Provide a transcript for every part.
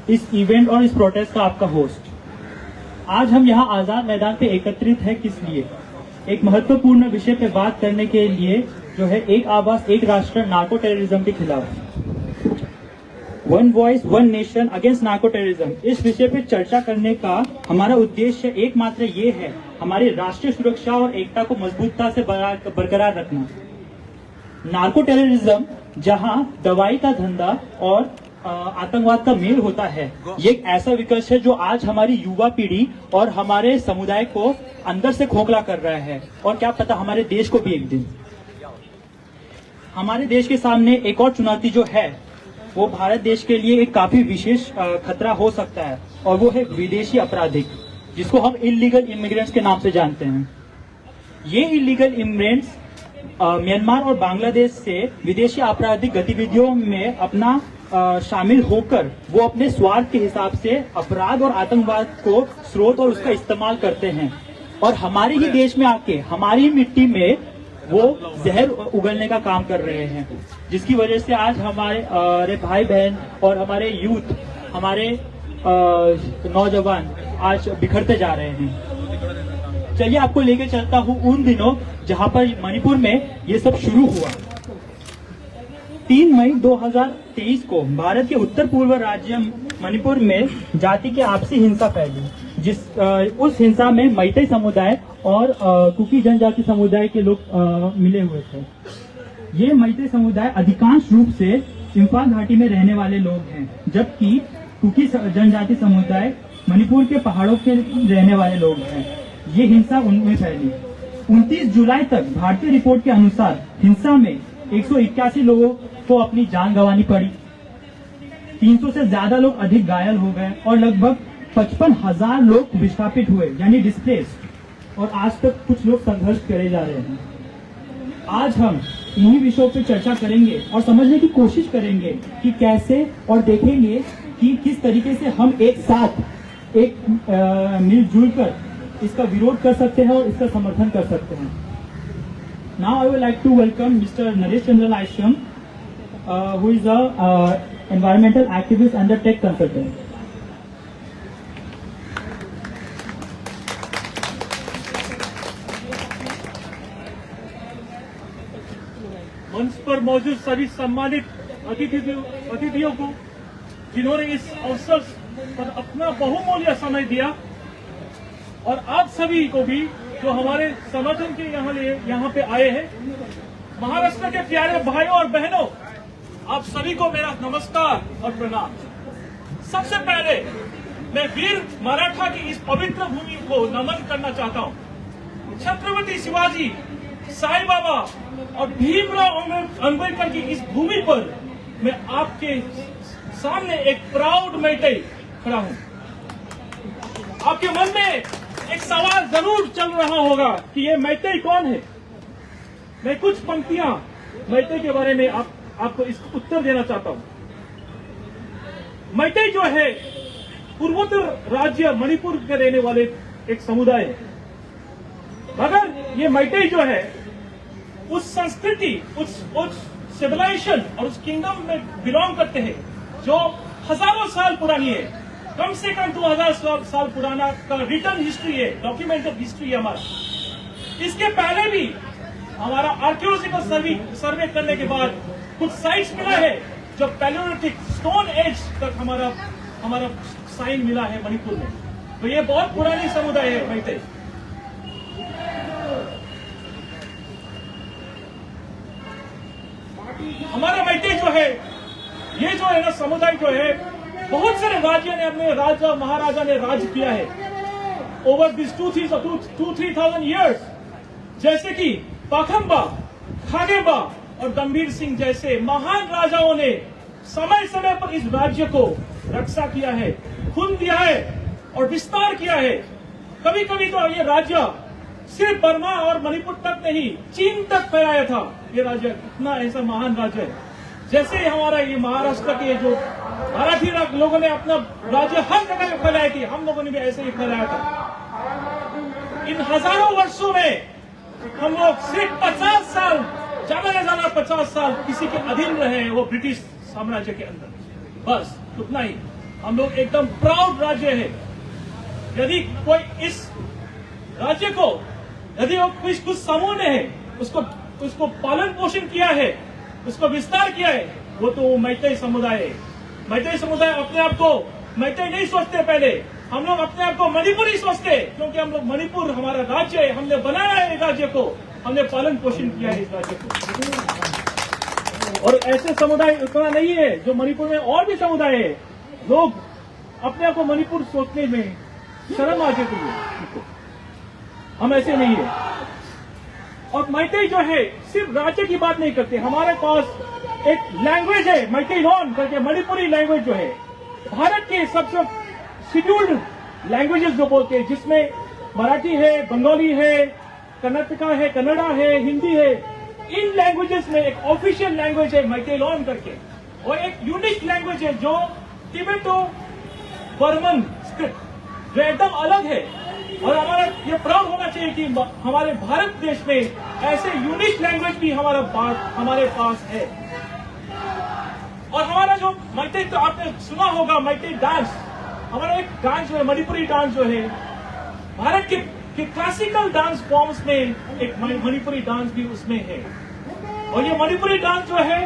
इस इवेंट और इस प्रोटेस्ट का आपका होस्ट। आज हम यहाँ आजाद मैदान पे एकत्रित है किस लिए? एक महत्वपूर्ण विषय पे बात करने के लिए, जो है एक आवाज एक राष्ट्र नार्को टेररिज्म के खिलाफ। One voice one nation against narco terrorism. इस विषय पे चर्चा करने का हमारा उद्देश्य एकमात्र ये है, हमारी राष्ट्रीय सुरक्षा और एकता को मजबूतता से बरकरार रखना। नार्को टेररिज्म जहां दवाई का धंधा और आतंकवाद का मेल होता है, ये एक ऐसा विकल्प है जो आज हमारी युवा पीढ़ी और हमारे समुदाय को अंदर से खोखला कर रहा है, और क्या पता हमारे देश को भी एक दिन। हमारे देश के सामने एक और चुनौती जो है, वो भारत देश के लिए एक काफी विशेष खतरा हो सकता है, और वो है विदेशी आपराधिक, जिसको हम इलीगल इमिग्रेंट्स के नाम से जानते हैं। ये इलीगल इमिग्रेंट्स म्यांमार और बांग्लादेश से विदेशी आपराधिक गतिविधियों में अपना शामिल होकर वो अपने स्वार्थ के हिसाब से अपराध और आतंकवाद को स्रोत और उसका इस्तेमाल करते हैं, और हमारे ही देश में आके हमारी मिट्टी में वो जहर उगलने का काम कर रहे हैं, जिसकी वजह से आज हमारे भाई बहन और हमारे यूथ, हमारे नौजवान आज बिखरते जा रहे हैं। चलिए आपको लेके चलता हूँ उन दिनों जहां पर मणिपुर में ये सब शुरू हुआ। 3 मई 2023 को भारत के उत्तर पूर्व राज्य मणिपुर में जाति के आपसी हिंसा फैली, उस हिंसा में मैतेई समुदाय और कुकी जनजाति समुदाय के लोग मिले हुए थे। ये मैतेई समुदाय अधिकांश रूप से इम्फाल घाटी में रहने वाले लोग हैं, जबकि कुकी जनजाति समुदाय मणिपुर के पहाड़ों के रहने वाले लोग हैं। ये हिंसा उनमें फैली। 29 जुलाई तक भारतीय रिपोर्ट के अनुसार हिंसा में 181 लोगों को अपनी जान गंवानी पड़ी, 300 से ज्यादा लोग अधिक घायल हो गए, और लगभग 55,000 लोग विस्थापित हुए, यानी डिस्प्लेस्ड, और आज तक कुछ लोग संघर्ष करे जा रहे हैं। आज हम इन्हीं विषयों पर चर्चा करेंगे और समझने की कोशिश करेंगे कि कैसे, और देखेंगे कि किस तरीके से हम एक साथ मिलजुल कर इसका विरोध कर सकते हैं और इसका समर्थन कर सकते हैं। Now I would like to welcome Mr. Naresh Chandran Aishram, who is a environmental activist and a tech consultant. मंच पर मौजूद सभी सम्मानित अतिथियों को, जिन्होंने इस अवसर पर अपना बहुमूल्य समय दिया, और आप सभी को भी जो हमारे समर्थन के यहाँ पे आए हैं। महाराष्ट्र के प्यारे भाइयों और बहनों, आप सभी को मेरा नमस्कार और प्रणाम। सबसे पहले मैं वीर मराठा की इस पवित्र भूमि को नमन करना चाहता हूँ। छत्रपति शिवाजी, साईं बाबा और भीमराव अम्बेडकर की इस भूमि पर मैं आपके सामने एक प्राउड मैतेई खड़ा हूँ। आपके मन में एक सवाल जरूर चल रहा होगा कि ये मैतेई कौन है। मैं कुछ पंक्तियां मैतेई के बारे में आपको इसका उत्तर देना चाहता हूं। मैतेई जो है पूर्वोत्तर राज्य मणिपुर के रहने वाले एक समुदाय है, मगर ये मैतेई जो है उस संस्कृति, उस सिविलाइजेशन और उस किंगडम में बिलोंग करते हैं जो हजारों साल पुरानी है। कम से कम 2000 साल पुराना का रिटर्न हिस्ट्री है, डॉक्यूमेंटेड हिस्ट्री है हमारा। इसके पहले भी हमारा आर्कियोलॉजिकल सर्वे करने के बाद कुछ साइट्स मिला है जो पैलियोलिथिक स्टोन एज तक हमारा साइन मिला है मणिपुर में। तो ये बहुत पुरानी समुदाय है मैतेई। हमारा मैतेई जो है, ये जो है ना समुदाय जो है, बहुत सारे राज्य ने अपने राजा महाराजा ने राज किया है ओवर दिस 2-3,000 ईयर्स, जैसे कि पाखंबा, खागेबा और गंभीर सिंह जैसे महान राजाओं ने समय समय पर इस राज्य को रक्षा किया है, खून दिया है और विस्तार किया है। कभी कभी तो ये राज्य सिर्फ बर्मा और मणिपुर तक नहीं, चीन तक फैलाया था। ये राज्य इतना ऐसा महान राज्य है। जैसे हमारा ये महाराष्ट्र के जो मराठी लोगों ने अपना राज्य हर जगह में फैलाया थी, हम लोगों ने भी ऐसे ही फैलाया था। इन हजारों वर्षों में हम लोग सिर्फ 50 साल, ज्यादा से ज्यादा 50 साल किसी के अधीन रहे हैं, वो ब्रिटिश साम्राज्य के अंदर, बस उतना ही। हम लोग एकदम प्राउड राज्य है। यदि कोई इस राज्य को, यदि वो कुछ समूह ने है उसको पालन पोषण किया है, उसको विस्तार किया है, वो तो मैतेई समुदाय है। मैतेई समुदाय अपने आप को मैतेई नहीं सोचते, पहले हम लोग अपने आप को मणिपुरी सोचते, क्योंकि हम लोग मणिपुर हमारा राज्य है, हमने बनाया है इस राज्य को, हमने पालन पोषण किया है इस राज्य को। और ऐसे समुदाय उतना नहीं है जो मणिपुर में और भी समुदाय है, लोग अपने आप को मणिपुर सोचने में शर्म आ जाती है। हम ऐसे नहीं है। और मैतेई जो है सिर्फ राज्य की बात नहीं करते, हमारे पास एक लैंग्वेज है मैतेई लॉन करके, मणिपुरी लैंग्वेज जो है भारत के सबसे शेड्यूल्ड लैंग्वेजेस जो बोलते हैं, जिसमें मराठी है, बंगाली है, कर्नाटका है, कन्नड़ा है, हिंदी है। इन लैंग्वेजेस में एक ऑफिशियल लैंग्वेज है मैतेई लॉन करके, और एक यूनिक लैंग्वेज है जो तिब्बतो बर्मन स्क्रिप्ट, जो एकदम अलग है। और हमारा ये प्राउड होना चाहिए कि हमारे भारत देश में ऐसे यूनिक लैंग्वेज भी हमारे पास है। और हमारा जो मैतेई, तो आपने सुना होगा मैतेई डांस, हमारा एक डांस जो है मणिपुरी डांस जो है, भारत के क्लासिकल डांस फॉर्म्स में एक मणिपुरी डांस भी उसमें है। और ये मणिपुरी डांस जो है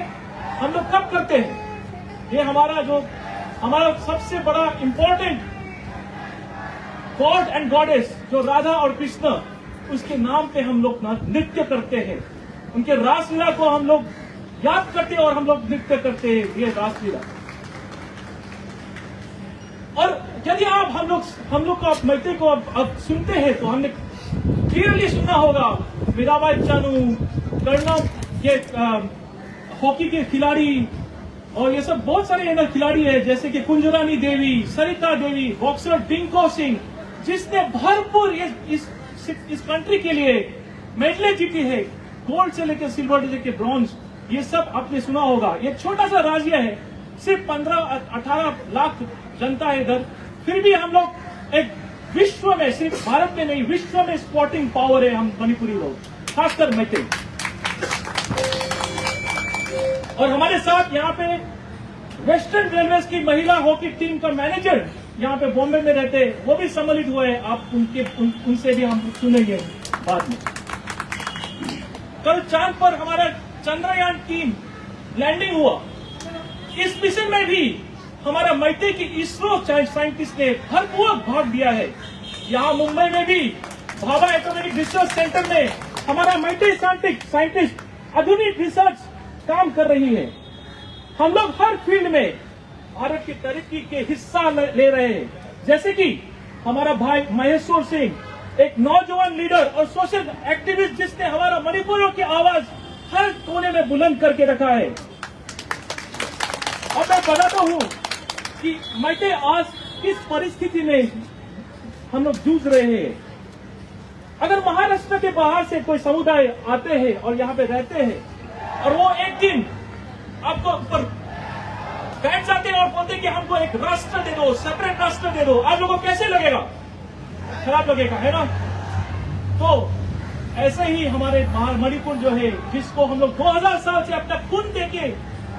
हम लोग कब करते हैं, ये हमारा सबसे बड़ा इंपॉर्टेंट गॉड एंड गॉडेस जो राधा और कृष्ण, उसके नाम पे हम लोग नृत्य करते हैं, उनके रासलीला को हम लोग याद करते हैं और हम लोग नृत्य करते हैं, ये रासलीला। और यदि आप हम लोग को आप मैतेई को अब सुनते हैं तो हमने क्लियरली सुना होगा मीराबाई चानू, कर्णम, ये हॉकी के खिलाड़ी, और ये सब बहुत सारे खिलाड़ी है, जैसे कि कुंजरानी देवी, सरिता देवी, बॉक्सर डिंको सिंह, जिसने भरपूर इस कंट्री के लिए मेडलें जीती है, गोल्ड से लेकर सिल्वर से लेकर ब्रॉन्ज, ये सब आपने सुना होगा। ये छोटा सा राज्य है, सिर्फ 15-18 लाख जनता है इधर, फिर भी हम लोग एक विश्व में, सिर्फ भारत में नहीं, विश्व में स्पोर्टिंग पावर है हम मणिपुरी लोग, खासकर मैतेई। और हमारे साथ यहाँ पे वेस्टर्न रेलवे की महिला हॉकी टीम का मैनेजर यहाँ पे बॉम्बे में रहते हैं, वो भी सम्मिलित हुए हैं। आप उनसे भी हम सुनेंगे बाद में। कल चांद पर हमारा चंद्रयान टीम लैंडिंग हुआ, इस मिशन में भी हमारा मैतेई की इसरो साइंटिस्ट ने भरपूर भाग दिया है। यहाँ मुंबई में भी भाभा एटॉमिक रिसर्च सेंटर में हमारा मैतेई साइंटिस्ट आधुनिक रिसर्च काम कर रही है। हम लोग हर फील्ड में भारत की तरक्की के हिस्सा ले रहे हैं, जैसे कि हमारा भाई महेश्वर सिंह, एक नौजवान लीडर और सोशल एक्टिविस्ट, जिसने हमारा मणिपुरियों की आवाज हर कोने में बुलंद करके रखा है। अब मैं बताता हूँ कि मैतेई आज किस परिस्थिति में हम लोग जूझ रहे हैं। अगर महाराष्ट्र के बाहर से कोई समुदाय आते हैं और यहाँ पे रहते हैं, और वो एक दिन आपको ऊपर बैठ जाते हैं और बोलते हैं कि हमको एक राष्ट्र दे दो, सेपरेट राष्ट्र दे दो, आप लोगों को कैसे लगेगा? खराब लगेगा, है ना? तो ऐसे ही हमारे मणिपुर जो है, जिसको हम लोग 2000 साल से अपना खून देके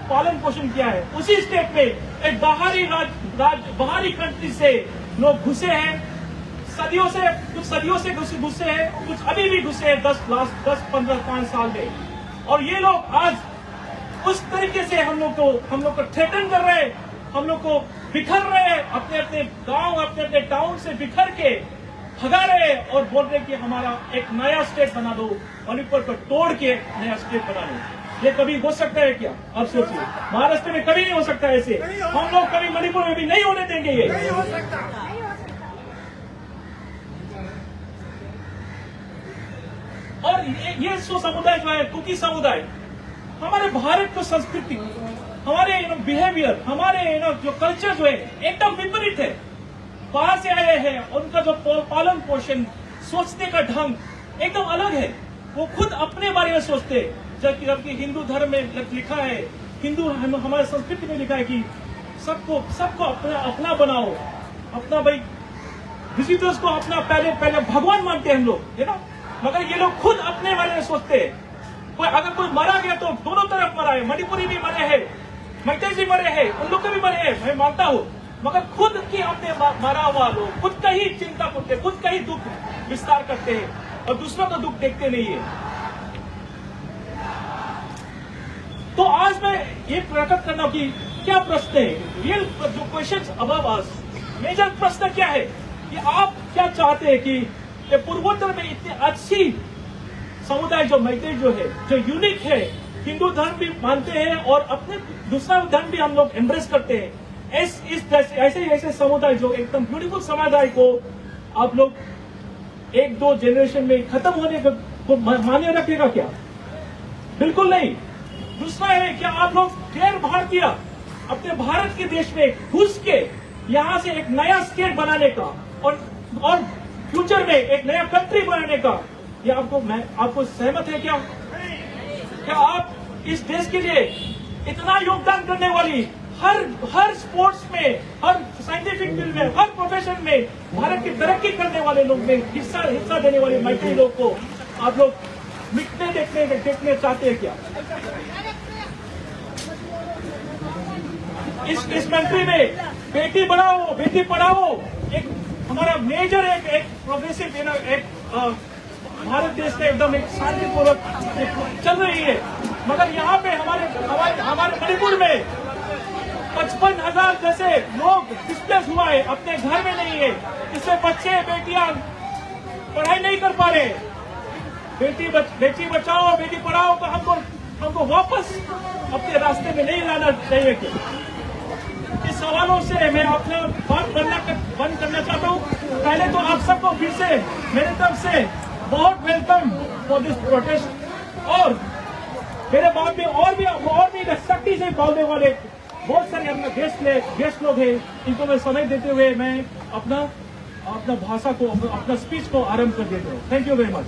पालन पोषण किया है, उसी स्टेट में एक बाहरी कंट्री से लोग घुसे हैं, कुछ सदियों से घुसे हैं, कुछ अभी भी घुसे हैं 10-15 साल में। और ये लोग आज उस तरीके से हम लोग को थ्रेटन कर रहे हैं, हम लोग को बिखर रहे हैं, अपने अपने गांव, अपने अपने टाउन से बिखर के भगा रहे हैं और बोल रहे कि हमारा एक नया स्टेट बना दो, मणिपुर को तोड़ के नया स्टेट बना दो। ये कभी हो सकता है क्या? आप सोचिए, महाराष्ट्र में कभी नहीं हो सकता ऐसे, हम लोग कभी मणिपुर में भी नहीं होने देंगे ये। नहीं हो सकता। और ये समुदाय जो है, कुकी समुदाय, हमारे भारत की संस्कृति, हमारे बिहेवियर, हमारे जो कल्चर जो है एकदम विपरीत है। बाहर से आए हैं, उनका जो पालन पोषण, सोचने का ढंग एकदम अलग है। वो खुद अपने बारे में सोचते, जबकि हिंदू धर्म में लिखा है, हमारे संस्कृति में लिखा है कि सबको अपना बनाओ, अपना भाई विजिटर्स को अपना पहले भगवान मानते हैं हम लोग, है ना? मगर ये लोग खुद अपने बारे में सोचते हैं। अगर कोई मरा गया तो दोनों तरफ मरा है, मणिपुरी भी मरे हैं, मैतेई भी मरे हैं, उन लोग के भी मरे हैं, मैं मानता हूँ। मगर खुद की अपने मरा हुआ लोग खुद का ही चिंता करते, खुद का ही दुख विस्तार करते हैं और दूसरों का दुख देखते नहीं है। तो आज मैं ये प्रकट करना कि क्या प्रश्न है, रियल जो क्वेश्चंस अबव अस, मेजर प्रश्न क्या है कि आप क्या चाहते हैं कि ये पूर्वोत्तर में इतनी अच्छी समुदाय जो मैतेई जो है, जो यूनिक है, हिंदू धर्म भी मानते हैं और अपने दूसरा धर्म भी हम लोग एम्ब्रेस करते हैं, ऐसे समुदाय जो एकदम ब्यूटीफुल समुदाय को आप लोग एक दो जनरेशन में खत्म होने को मान्य रखेगा क्या? बिल्कुल नहीं। दूसरा है क्या आप लोग गैर भारतीय अपने भारत के देश में घुस के यहां से एक नया स्टेट बनाने का और फ्यूचर में एक नया कंट्री बनाने का, ये आपको सहमत है क्या? क्या आप इस देश के लिए इतना योगदान करने वाली हर स्पोर्ट्स में, हर साइंटिफिक फील्ड में, हर प्रोफेशन में भारत की तरक्की करने वाले लोग में हिस्सा देने वाले मैत्री लोग को आप लोग मिटने देखने चाहते हैं क्या? इस कंट्री में बेटी बढ़ाओ बेटी पढ़ाओ एक हमारा मेजर एक प्रोग्रेसिव एक भारत देश का एकदम एक शांतिपूर्वक चल रही है, मगर यहाँ पे हमारे मणिपुर में 55,000 जैसे लोग डिस्प्लेस हुआ है, अपने घर में नहीं है, इससे बच्चे बेटियां पढ़ाई नहीं कर पा रहे। बेटी बचाओ बेटी पढ़ाओ तो हमको वापस अपने रास्ते में नहीं लाना चाहिए क्या? इस सवालों से मैं अपना बात बंद करना चाहता हूँ। पहले तो आप सबको फिर से मेरे तरफ से बहुत वेलकम फॉर दिस प्रोटेस्ट, और मेरे बाद में और भी सख्ती से बोलने वाले बहुत सारे अपना गेस्ट लोग हैं, इनको मैं समय देते हुए मैं अपना भाषा को अपना स्पीच को आरंभ कर देता हूँ। Thank you very much.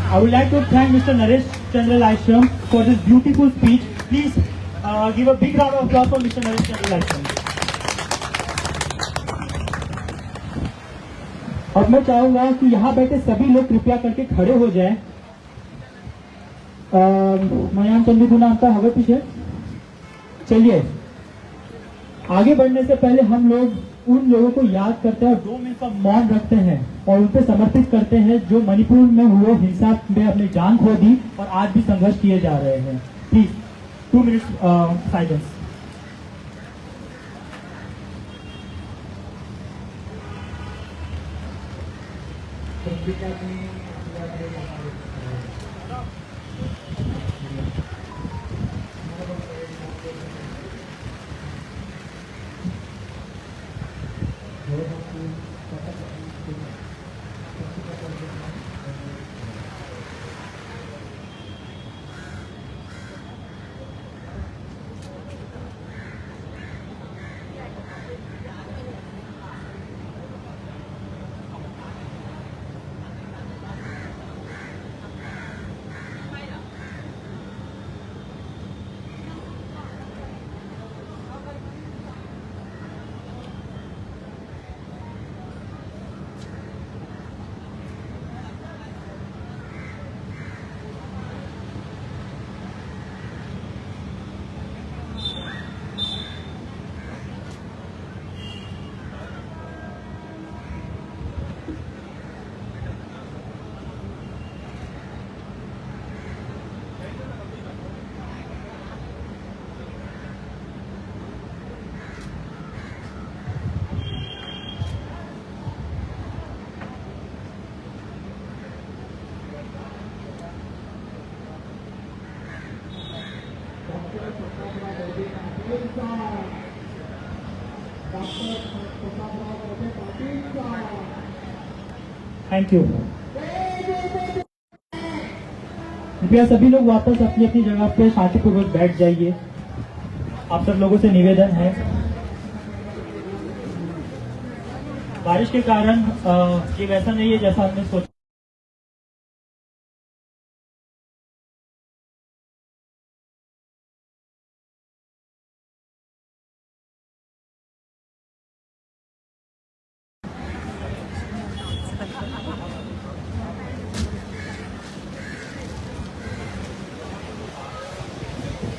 I would like to thank Mr. Naresh Chandra Laishram for this beautiful speech. Please give a big round of applause for Mr. Naresh Chandra Laishram. अब मैं चाहूंगा कि यहाँ बैठे सभी लोग कृपया करके खड़े हो जाएं। मयान चंद्र आपका हवे पीछे चलिए। आगे बढ़ने से पहले हम लोग उन लोगों को याद करते हैं और 2 मिनट का मौन रखते हैं और उन पे समर्पित करते हैं जो मणिपुर में हुए हिंसा में अपनी जान खो दी और आज भी संघर्ष किए जा रहे हैं। Please 2 minutes silence. Thank you. कृपया सभी लोग वापस अपनी अपनी जगह पे शांतिपूर्वक बैठ जाइए। आप सब लोगों से निवेदन है, बारिश के कारण ये वैसा नहीं है जैसा हमने सोचा।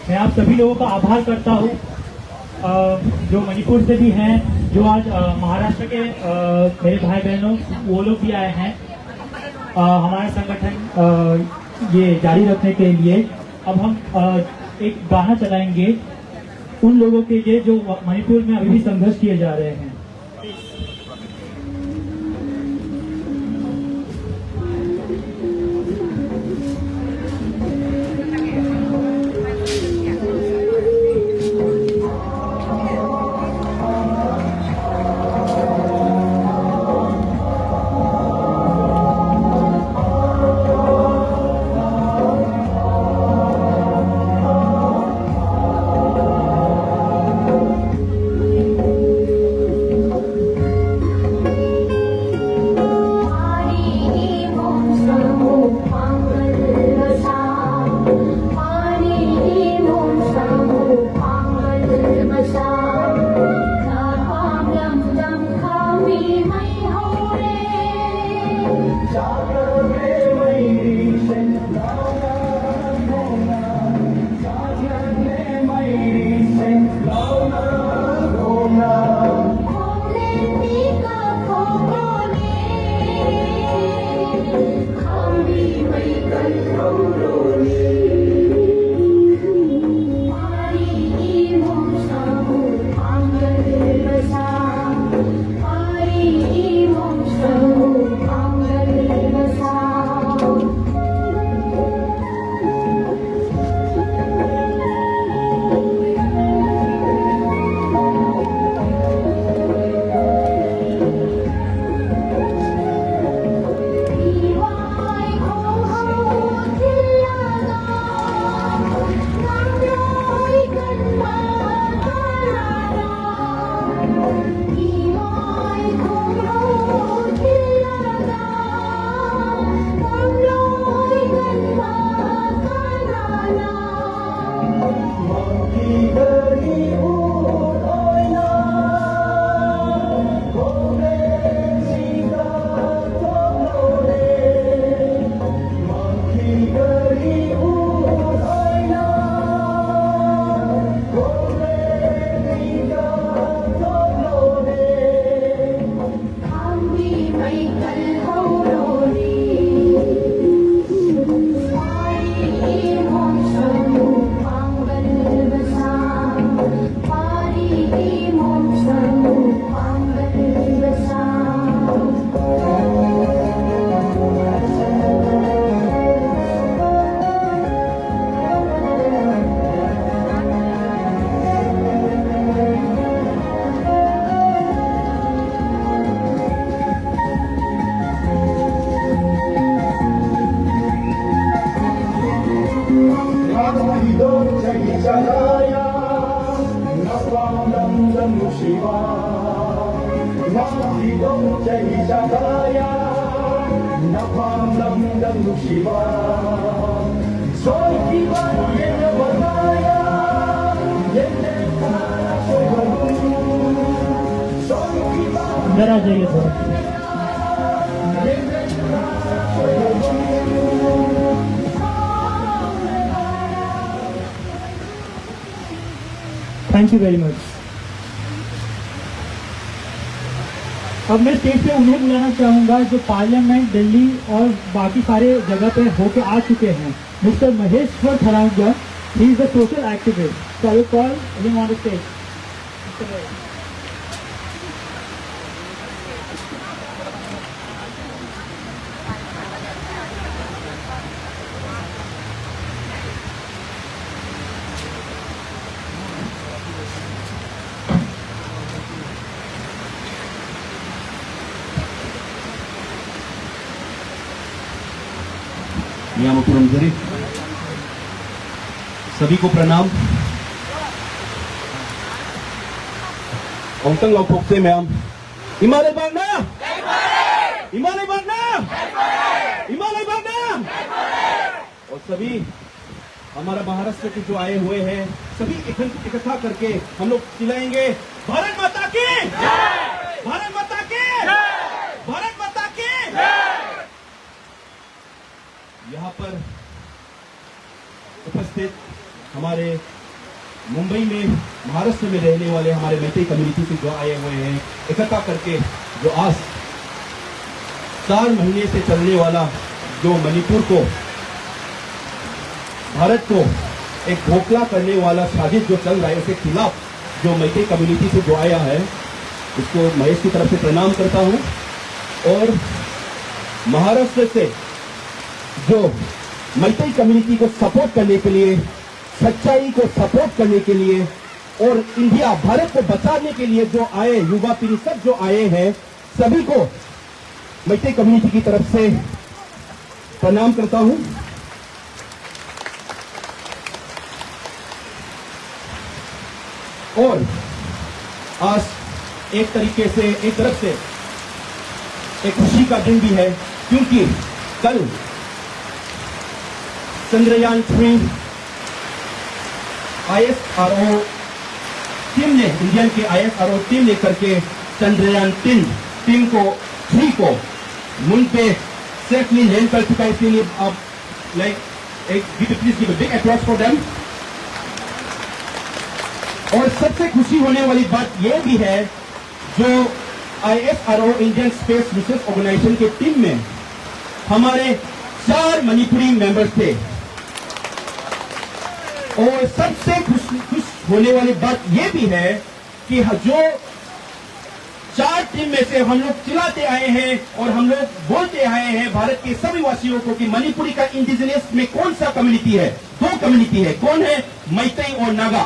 मैं आप सभी लोगों का आभार करता हूँ जो मणिपुर से भी हैं, जो आज महाराष्ट्र के मेरे भाई बहनों वो लोग भी आए हैं हमारा संगठन ये जारी रखने के लिए। अब हम एक गाना चलाएंगे उन लोगों के लिए जो मणिपुर में अभी भी संघर्ष किए जा रहे हैं। अंदर आ जाइए थोड़ा। Thank you very much. अब मैं स्टेज पे उन्हें बुलाना चाहूंगा जो पार्लियामेंट दिल्ली और बाकी सारे जगह पे होके आ चुके हैं। Mister Maheshwar Tharanga, he is the social activist. So I will call him on the stage. मियामुकुरमजरी, सभी को प्रणाम। औंतंग लौपोक से मैम हिमालय बागना, हिमालय बागना, हिमालय बागना। और सभी हमारा महाराष्ट्र के जो आए हुए हैं सभी इकट्ठा करके हम लोग चिल्लाएंगे भारत माता की, भारत माता की, भारत माता की। यहाँ पर उपस्थित हमारे मुंबई में महाराष्ट्र में रहने वाले हमारे मैत्री कम्युनिटी से जो आए हुए हैं इकट्ठा करके जो आज 4 महीने से चलने वाला जो मणिपुर को भारत को एक खोखला करने वाला साजिश जो चल रहा है उसके खिलाफ जो मैत्री कम्युनिटी से जो आया है उसको महेश की तरफ से प्रणाम करता हूं। और महाराष्ट्र से जो मैत्री कम्युनिटी को सपोर्ट करने के लिए, सच्चाई को सपोर्ट करने के लिए और इंडिया भारत को बचाने के लिए जो आए युवा पीढ़ी सब जो आए हैं सभी को मैत्री कम्युनिटी की तरफ से प्रणाम करता हूं। और आज एक तरीके से एक तरफ से एक खुशी का दिन भी है क्योंकि कल चंद्रयान 3 ISRO टीम ने, इंडियन के ISRO टीम ने करके चंद्रयान 3 को मून पे सेफली लैंड कर चुका है। इसके लिए आप please give a big applause for them. और सबसे खुशी होने वाली बात यह भी है जो ISRO Indian Space Research Organisation के टीम में हमारे 4 मणिपुरी मेंबर्स थे। और सबसे खुश होने वाली बात यह भी है कि जो 4 टीम में से हम लोग चिल्लाते आए हैं और हम लोग बोलते आए हैं भारत के सभी वासियों को कि मणिपुरी का इंडिजिनियस में कौन सा कम्युनिटी है, 2 कम्युनिटी है, कौन है, मैतेई और नागा।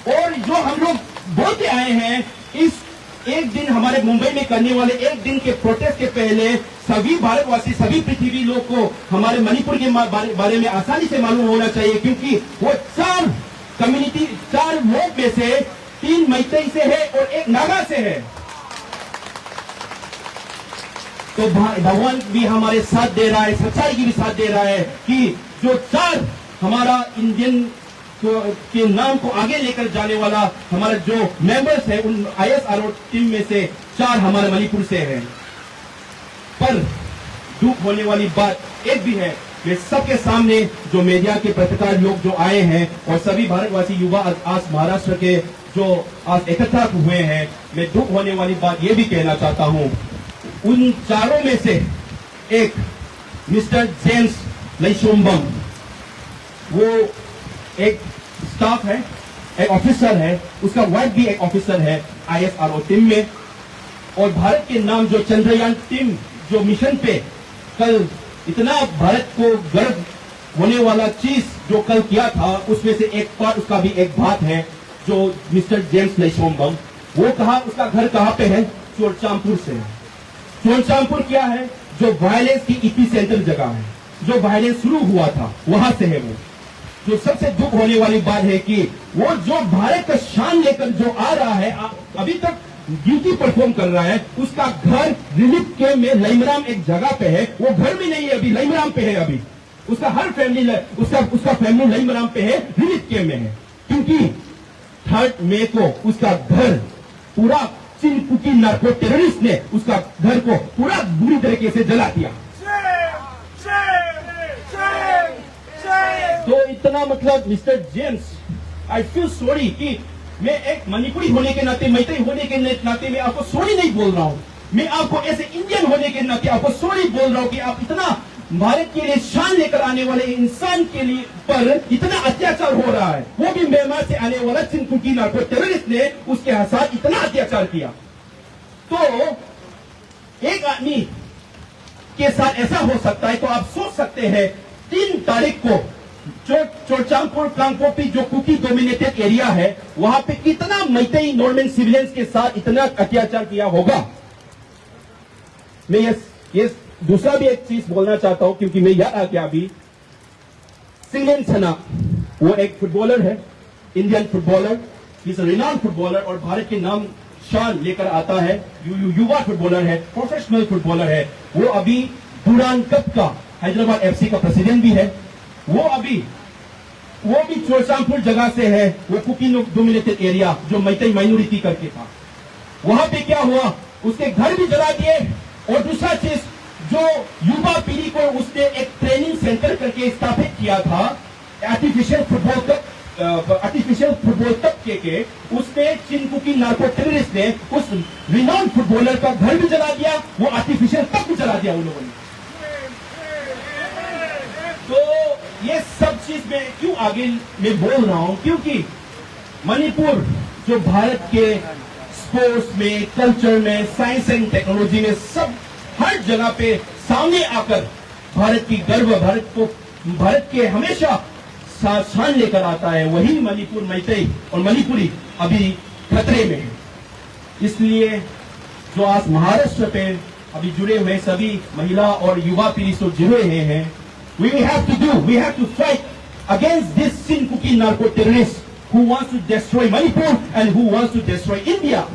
और जो हम लोग बोलते आए हैं इस एक दिन हमारे मुंबई में करने वाले एक दिन के प्रोटेस्ट के पहले सभी भारतवासी, सभी पृथ्वी लोग को हमारे मणिपुर के बारे में आसानी से मालूम होना चाहिए क्योंकि वो 4 कम्युनिटी, 4 लोग में से 3 मैतेई से है और 1 नागा से है। तो भगवान भी हमारे साथ दे रहा है, सच्चाई की भी साथ दे रहा है कि जो 4 हमारा इंडियन के नाम को आगे लेकर जाने वाला हमारा जो मेंबर्स है उन ISRO टीम में से 4 हमारे मणिपुर से हैं। पर दुख होने वाली बात एक भी है कि सबके सामने जो मीडिया के पत्रकार लोग जो आए हैं और सभी भारतवासी युवा आज महाराष्ट्र के जो आज इकट्ठा हुए हैं, मैं दुख होने वाली बात यह भी कहना चाहता हूं, उन 4 में से एक मिस्टर जेम्स लैशोम्बम, वो एक स्टाफ है, एक ऑफिसर है, उसका वाइफ भी एक ऑफिसर है ISRO टीम में। और भारत के नाम जो चंद्रयान टीम जो मिशन पे कल इतना भारत को गर्व होने वाला चीज जो कल किया था उसमें से एक पार्ट, उसका भी एक बात है जो मिस्टर जेम्स लैशोम्बम, वो कहा उसका घर कहां पे है, चोरचामपुर से। चोरचामपुर क्या है, जो वायलेंस की एपिसेंटर जगह है, जो वायलेंस शुरू हुआ था वहां से है वो। जो सबसे दुख होने वाली बात है कि वो जो भारत का शान लेकर जो आ रहा है, अभी तक ड्यूटी परफॉर्म कर रहा है, उसका घर रिलीफ कैंप में लइमराम एक जगह पे है, वो घर भी नहीं है अभी, लइमराम पे है अभी। उसका हर फैमिली उसका फैमिली लइमराम पे है, रिलीफ कैंप में है क्योंकि 3 मई को उसका घर पूरा चिनकुकी नार्को टेररिस्ट ने उसका घर को पूरा बुरी तरीके से जला दिया। तो इतना मतलब mister James, I feel sorry कि मैं एक मणिपुरी होने के नाते, मैत्री होने के नाते मैं आपको सॉरी नहीं बोल रहा हूं, मैं आपको ऐसे इंडियन होने के नाते आपको सॉरी बोल रहा हूं कि आप इतना भारत के लिए शान लेकर आने वाले इंसान के लिए पर इतना अत्याचार हो रहा है, वो भी म्यांमार से आने वाला चिनकुकी नार्को टेररिस्ट ने उसके साथ इतना अत्याचार किया। तो एक आदमी के साथ ऐसा हो सकता है, तो आप सोच सकते हैं 3 तारीख को चोरचामपुर कांगपोपी जो कुकी डोमिनेटेड एरिया है वहां पे कितना मैतेई नॉर्मन सिविलियंस के साथ इतना अत्याचार किया होगा। मैं ये दूसरा भी एक चीज बोलना चाहता हूं क्योंकि मैं याद आ गया अभी, सिंगलेन छना वो एक फुटबॉलर है, Indian footballer, is renowned footballer और भारत के नाम शान लेकर आता है, युवा फुटबॉलर है, प्रोफेशनल फुटबॉलर है। वो अभी डुरान कप का हैदराबाद FC का प्रेसिडेंट भी है। वो भी चोरचामपुर जगह से है, वो कुकी डोमिनेटेड एरिया जो मैतेई माइनॉरिटी करके था। वहां पे क्या हुआ, उसके घर भी जला दिए। और दूसरा चीज, जो युवा पीढ़ी को उसने एक ट्रेनिंग सेंटर करके स्थापित किया था, आर्टिफिशियल फुटबॉल आर्टिफिशियल फुटबॉल तबके के उसने चिनकुकी नार्को टेररिस्ट ने उस रिनाउंड फुटबॉलर का घर भी जला दिया, वो आर्टिफिशियल तक भी जला दिया उन लोगों ने। तो ये सब चीज मैं क्यों आगे मैं बोल रहा हूं, क्योंकि मणिपुर जो भारत के स्पोर्ट्स में, कल्चर में, साइंस एंड टेक्नोलॉजी में सब हर जगह पे सामने आकर भारत की गर्व, भारत के हमेशा शान लेकर आता है, वही मणिपुर मैतेई और मणिपुरी अभी खतरे में है। इसलिए जो आज महाराष्ट्र पे अभी जुड़े हुए सभी महिला और युवा पीढ़ी से जुड़े हुए हैं, we have to fight against this Chinkuki narco terrorist who wants to destroy Manipur and who wants to destroy India.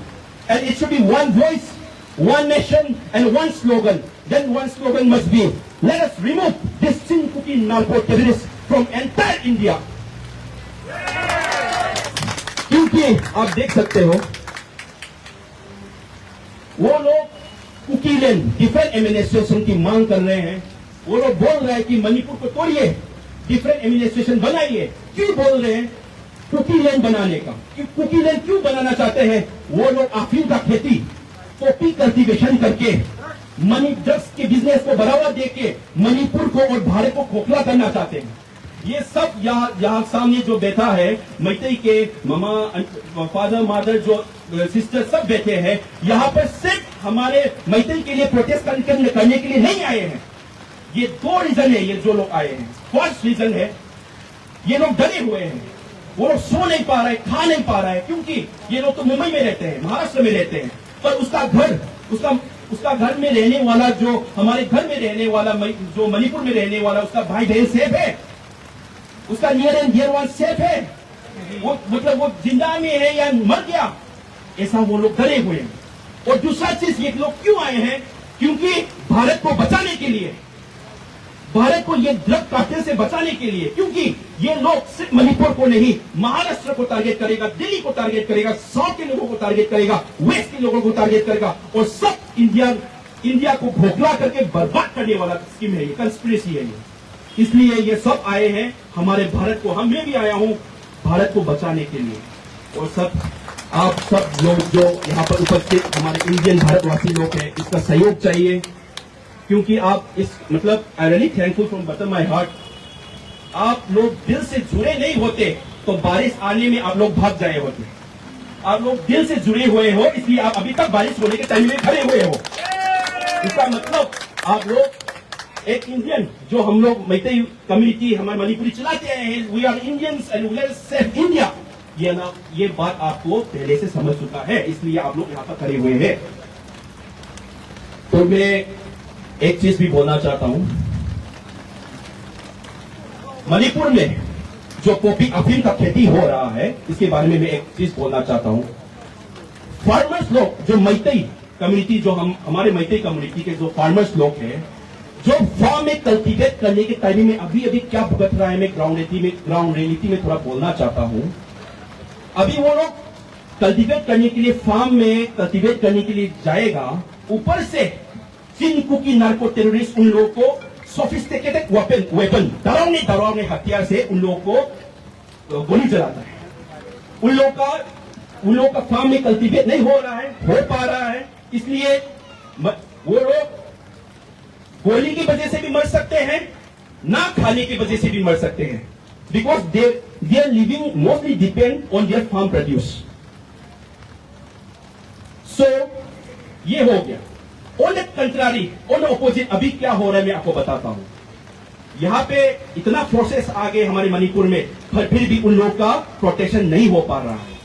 And it should be one voice, one nation and one slogan. Then one slogan must be, let us remove this Chinkuki narco terrorist from entire India. क्योंकि आप देख सकते हो वो लोग Kukiland different administration की मांग कर रहे हैं। वो लोग बोल रहे हैं कि मणिपुर को तोड़िए, डिफरेंट एडमिनिस्ट्रेशन बनाइए। क्यों बोल रहे हैं कुकीलैंड बनाने का? कुकीलैंड क्यों बनाना चाहते हैं? वो लोग अफीम का खेती, कॉफी कल्टीवेशन करके मनी ड्रग्स के बिजनेस को बढ़ावा देके मणिपुर को और भारत को खोखला करना चाहते हैं। ये सब यहाँ सामने जो बैठा है, मैतेई के मामा, फादर, मदर, जो सिस्टर सब बैठे हैं, यहाँ पर सिर्फ हमारे मैतेई के लिए प्रोटेस्ट करने के लिए नहीं आए हैं। ये दो रीजन है, ये जो लोग आए हैं। फर्स्ट रीजन है ये लोग डरे हुए हैं, वो लोग सो नहीं पा रहे, खा नहीं पा रहे, क्योंकि ये लोग तो मुंबई में रहते हैं, महाराष्ट्र में रहते हैं, पर उसका घर में रहने वाला, जो हमारे घर में रहने वाला, जो मणिपुर में रहने वाला, उसका भाई बहन सेफ है, उसका near and dear one safe है, वो मतलब वो जिंदा में है या मर गया, ऐसा वो लोग डरे हुए हैं। और दूसरा चीज, ये लोग क्यों आए हैं? क्योंकि भारत को बचाने के लिए, भारत को ये ड्रग काटे से बचाने के लिए, क्योंकि ये लोग सिर्फ मणिपुर को नहीं, महाराष्ट्र को टारगेट करेगा, दिल्ली को टारगेट करेगा, साउथ के लोगों को टारगेट करेगा, वेस्ट के लोगों को टारगेट करेगा, और सब इंडिया को खोखला करके बर्बाद करने वाला स्कीम है, ये कंस्पिरेसी है ये। इसलिए ये सब आए हैं हमारे भारत को, मैं भी आया हूं भारत को बचाने के लिए। और सब आप सब लोग जो यहाँ पर उपस्थित हमारे इंडियन भारतवासी लोग हैं, इसका सहयोग चाहिए, क्योंकि आप इस मतलब I really thankful from bottom my heart. आप लोग दिल से जुड़े नहीं होते तो बारिश आने में आप लोग भाग जाए होते। आप लोग दिल से जुड़े हुए हो, इसलिए आप अभी तक बारिश होने के टाइम में खड़े हुए हो। इसका मतलब आप लोग एक इंडियन, जो हम लोग मैतेई कम्युनिटी, हमारे मणिपुरी चलाते हैं, we are Indians and we are safe India, ये बात आपको पहले से समझ चुका है, इसलिए आप लोग यहाँ पर खड़े हुए हैं। तो मैं एक चीज भी बोलना चाहता हूं, मणिपुर में जो कॉफी अफीम का खेती हो रहा है, इसके बारे में मैं एक चीज बोलना चाहता हूं। फार्मर्स लोग, जो मैतेई कम्युनिटी, जो हमारे मैतेई कम्युनिटी के जो फार्मर्स लोग हैं, जो फार्म में कल्टीवेट करने के टाइम में अभी क्या भुगत रहा है, मैं ग्राउंड रियलिटी में थोड़ा बोलना चाहता हूं। अभी वो लोग कल्टीवेट करने के लिए, फार्म में कल्टीवेट करने के लिए जाएगा, ऊपर से चिनकुकी नार्को टेररिस्ट उन लोगों को सोफिस्टिकेटेड वेपन डरावने हथियार से उन लोगों को गोली चलाता है। उन लोगों का फार्म में कल्टीवेट नहीं हो पा रहा है, इसलिए वो लोग गोली की वजह से भी मर सकते हैं, ना खाने की वजह से भी मर सकते हैं, because they are living mostly depend on their farm produce. So ये हो गया। On the contrary, on the opposite, अभी क्या हो रहा है मैं आपको बताता हूं। यहां पे इतना प्रोसेस आ गए हमारे मणिपुर में, पर फिर भी उन लोगों का प्रोटेक्शन नहीं हो पा रहा है।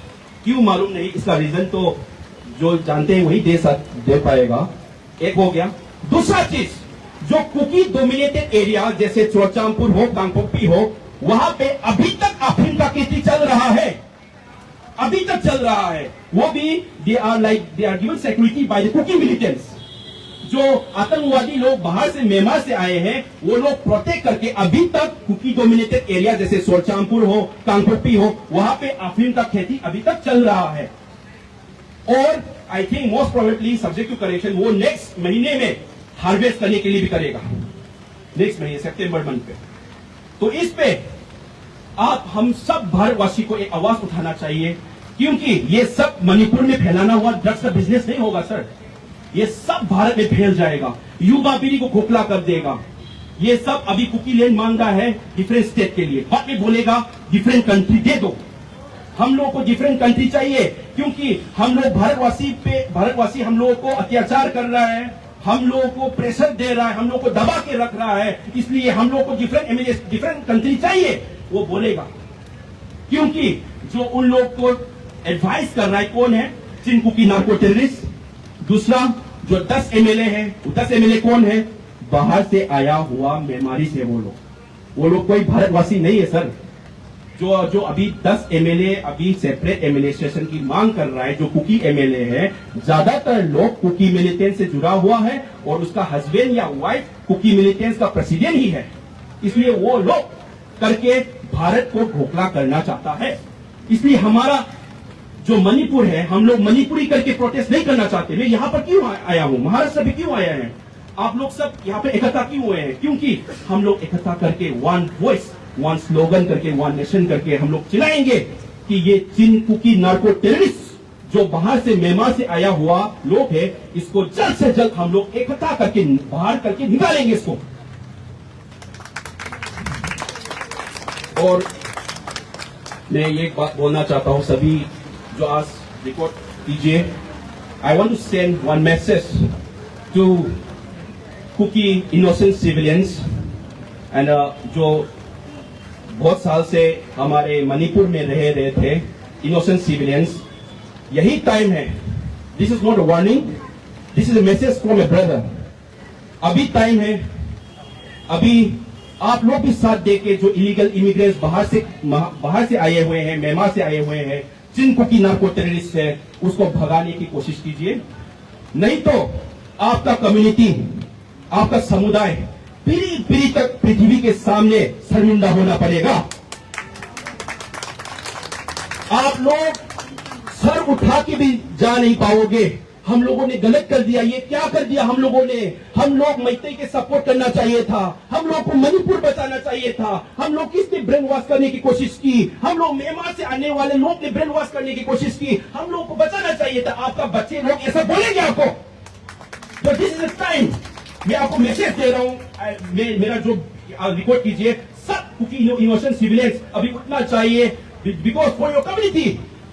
क्यों मालूम नहीं, इसका रीजन तो जो जानते हैं वही दे पाएगा। एक हो गया। दूसरा चीज, जो कुकी डोमिनेटेड एरिया जैसे चोरचामपुर हो, कांगपोकपी हो, वहां पे अभी तक अफीम का खेती चल रहा है, अभी तक चल रहा है। वो भी they are given security by the Kuki militants. जो आतंकवादी लोग बाहर से, म्यांमार से आए हैं, वो लोग प्रोटेक्ट करके अभी तक कुकी डोमिनेटेड एरिया जैसे चोरचामपुर हो, कांगपोकपी हो, वहां पे अफीम का खेती अभी तक चल रहा है। और I think most probably subject to correction, वो नेक्स्ट महीने में हार्वेस्ट करने के लिए भी करेगा, नेक्स्ट महीने सितंबर मंथ पे। तो इस पे आप हम सब भारतवासी को एक आवाज उठाना चाहिए, क्योंकि ये सब मणिपुर में फैलाना हुआ ड्रग्स का बिजनेस नहीं होगा सर। ये सब भारत में फैल जाएगा, युवा पीढ़ी को खोखला कर देगा। ये सब अभी कुकी लैंड मांग रहा है डिफरेंट स्टेट के लिए, बाद में बोलेगा डिफरेंट कंट्री दे दो। हम लोगों को डिफरेंट कंट्री चाहिए, क्योंकि हम लोग भारतवासी हम लोगों को अत्याचार कर रहा है, हम लोगों को प्रेशर दे रहा है, हम लोगों को दबा के रख रहा है। इसलिए हम लोगों को डिफरेंट कंट्री चाहिए, वो बोलेगा। क्योंकि जो उन लोग को एडवाइस कर रहा है कौन है? चिन कुकी नार्को टेररिस्ट। दूसरा जो 10 एमएलए है, वो 10 एमएलए कौन है? बाहर से आया हुआ बीमारी से वो लोग कोई भारतवासी नहीं है सर। जो अभी 10 एमएलए अभी सेपरेट एमएलए स्टेशन की मांग कर रहा है, जो कुकी एमएलए है, ज्यादातर लोग कुकी मिलिटेंट से जुड़ा हुआ है और उसका हस्बैंड या वाइफ कुकी मिलिटेंट का प्रेसिडेंट ही है। इसलिए वो लोग करके भारत को खोखला करना चाहता है। इसलिए हमारा जो मणिपुर है, हम लोग मणिपुरी करके प्रोटेस्ट नहीं करना चाहते। मैं यहाँ पर क्यों आया हूँ, महाराष्ट्र भी क्यों आया है, आप लोग सब यहाँ पे इकट्ठा क्यों हुए हैं? क्योंकि हम लोग इकट्ठा करके वन वॉइस, वन स्लोगन करके, वन नेशन करके हम लोग चिल्लाएंगे कि ये चिन कुकी नार्को टेररिस्ट जो बाहर से म्यांमार से आया हुआ लोग है, इसको जल्द से जल्द हम लोग इकट्ठा करके बाहर करके निकालेंगे इसको। और मैं ये बात बोलना चाहता हूं सभी जो आज रिकॉर्ड कीजिए, I want to send one message to Kuki innocent civilians and जो बहुत साल से हमारे मणिपुर में रह रहे थे इनोसेंट सिविलियंस। यही टाइम है, this is not a warning, this is a message from A brother. अभी टाइम है, अभी आप लोग भी साथ देके जो इलीगल इमिग्रेंट्स बाहर से आए हुए हैं, म्यांमार से आए हुए हैं, चिन कुकी नार्को टेररिस्ट है, उसको भगाने की कोशिश कीजिए। नहीं तो आपका कम्युनिटी, आपका समुदाय पीढ़ी पीढ़ी तक पृथ्वी के सामने शर्मिंदा होना पड़ेगा। आप लोग सर उठा के भी जा नहीं पाओगे। हम लोगों ने गलत कर दिया, ये क्या कर दिया हम लोगों ने? हम लोग मैतेई के सपोर्ट करना चाहिए था, हम लोग को मणिपुर बचाना चाहिए था। हम लोग किसने ब्रेन वॉश करने की कोशिश की? हम लोग म्यांमार से आने वाले लोग ने ब्रेन वॉश करने की कोशिश की। हम लोग को बचाना चाहिए था। आपका बच्चे लोग ऐसा बोलेंगे आपको? तो दिस इज टाइम, मैं आपको मैसेज दे रहा हूं, मेरा जो रिकॉर्ड कीजिए, सब कुकी इनोसेंट सिविलियंस अभी उठना चाहिए, because for your community,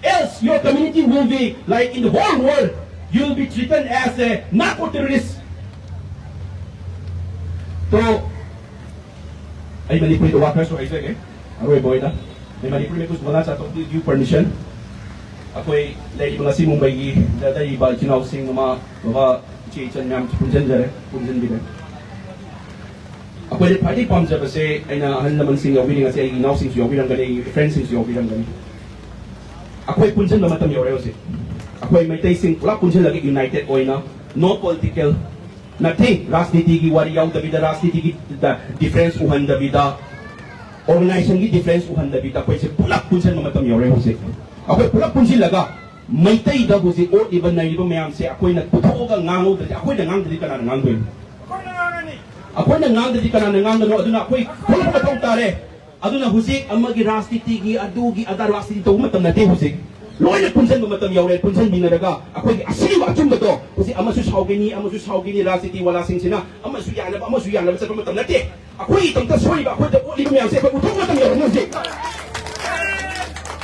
else your community will be like in the whole world, you will be treated as a narco terrorist. तो आई मणिपुरी तो वापस हो ऐसे के अरे बोयदा मैं मणिपुर में कुछ बोलना चाहता हूँ, ड्यू परमिशन। अकोई लेडी बंगासी मुंबई की ज़्यादा ही बालचिनाव सिंह बाबा चेचन मैम पुंजन भी है। अकोई पार्टी पम्प जब से ऐना हल्लमन सिंह योगी से नाव सिंह योगी रंगने फ्रेंड सिंह योगी रंगने अकोई पुंजन बमतम योरे उसे अकोई मैतेई सिंह पुला पुंजन लगे यूनाइटेड ओइना, नो पॉलिटिकल नथिंग, राजनीति की वारी याउ दबिदा, राजनीति की डिफरेंस उहन दबिदा, ऑर्गेनाइजेशन की डिफरेंस उहन दबिदा, कोई से पुला पुंजन बमतम योरे उसे अकोई पुला पुंजन लगा मैतेई दा उसे और इवन नाइबो मैम से अकोई न पुथोगा ngango दे अकोई न ngang दे kana ngang दे अकोई न ngang दे kana ngang दनो अदुना अकोई पुला पुथों तारे अदुना हुजिक अमगी राजनीति की अदुगी अदर राजनीति तो मतम नते हुजिक लोइने पुंजन बमतम यौरे पुंजन बिनरगा अकोई असली वाचुम बतो हुजि अमसु साउगिनी राजनीति वाला सिंसिना अमसु यानब से बमतम नते अकोई तमता सोइबा अकोई द ओली मैम से अकोई उठों मतम यौरे हुजिक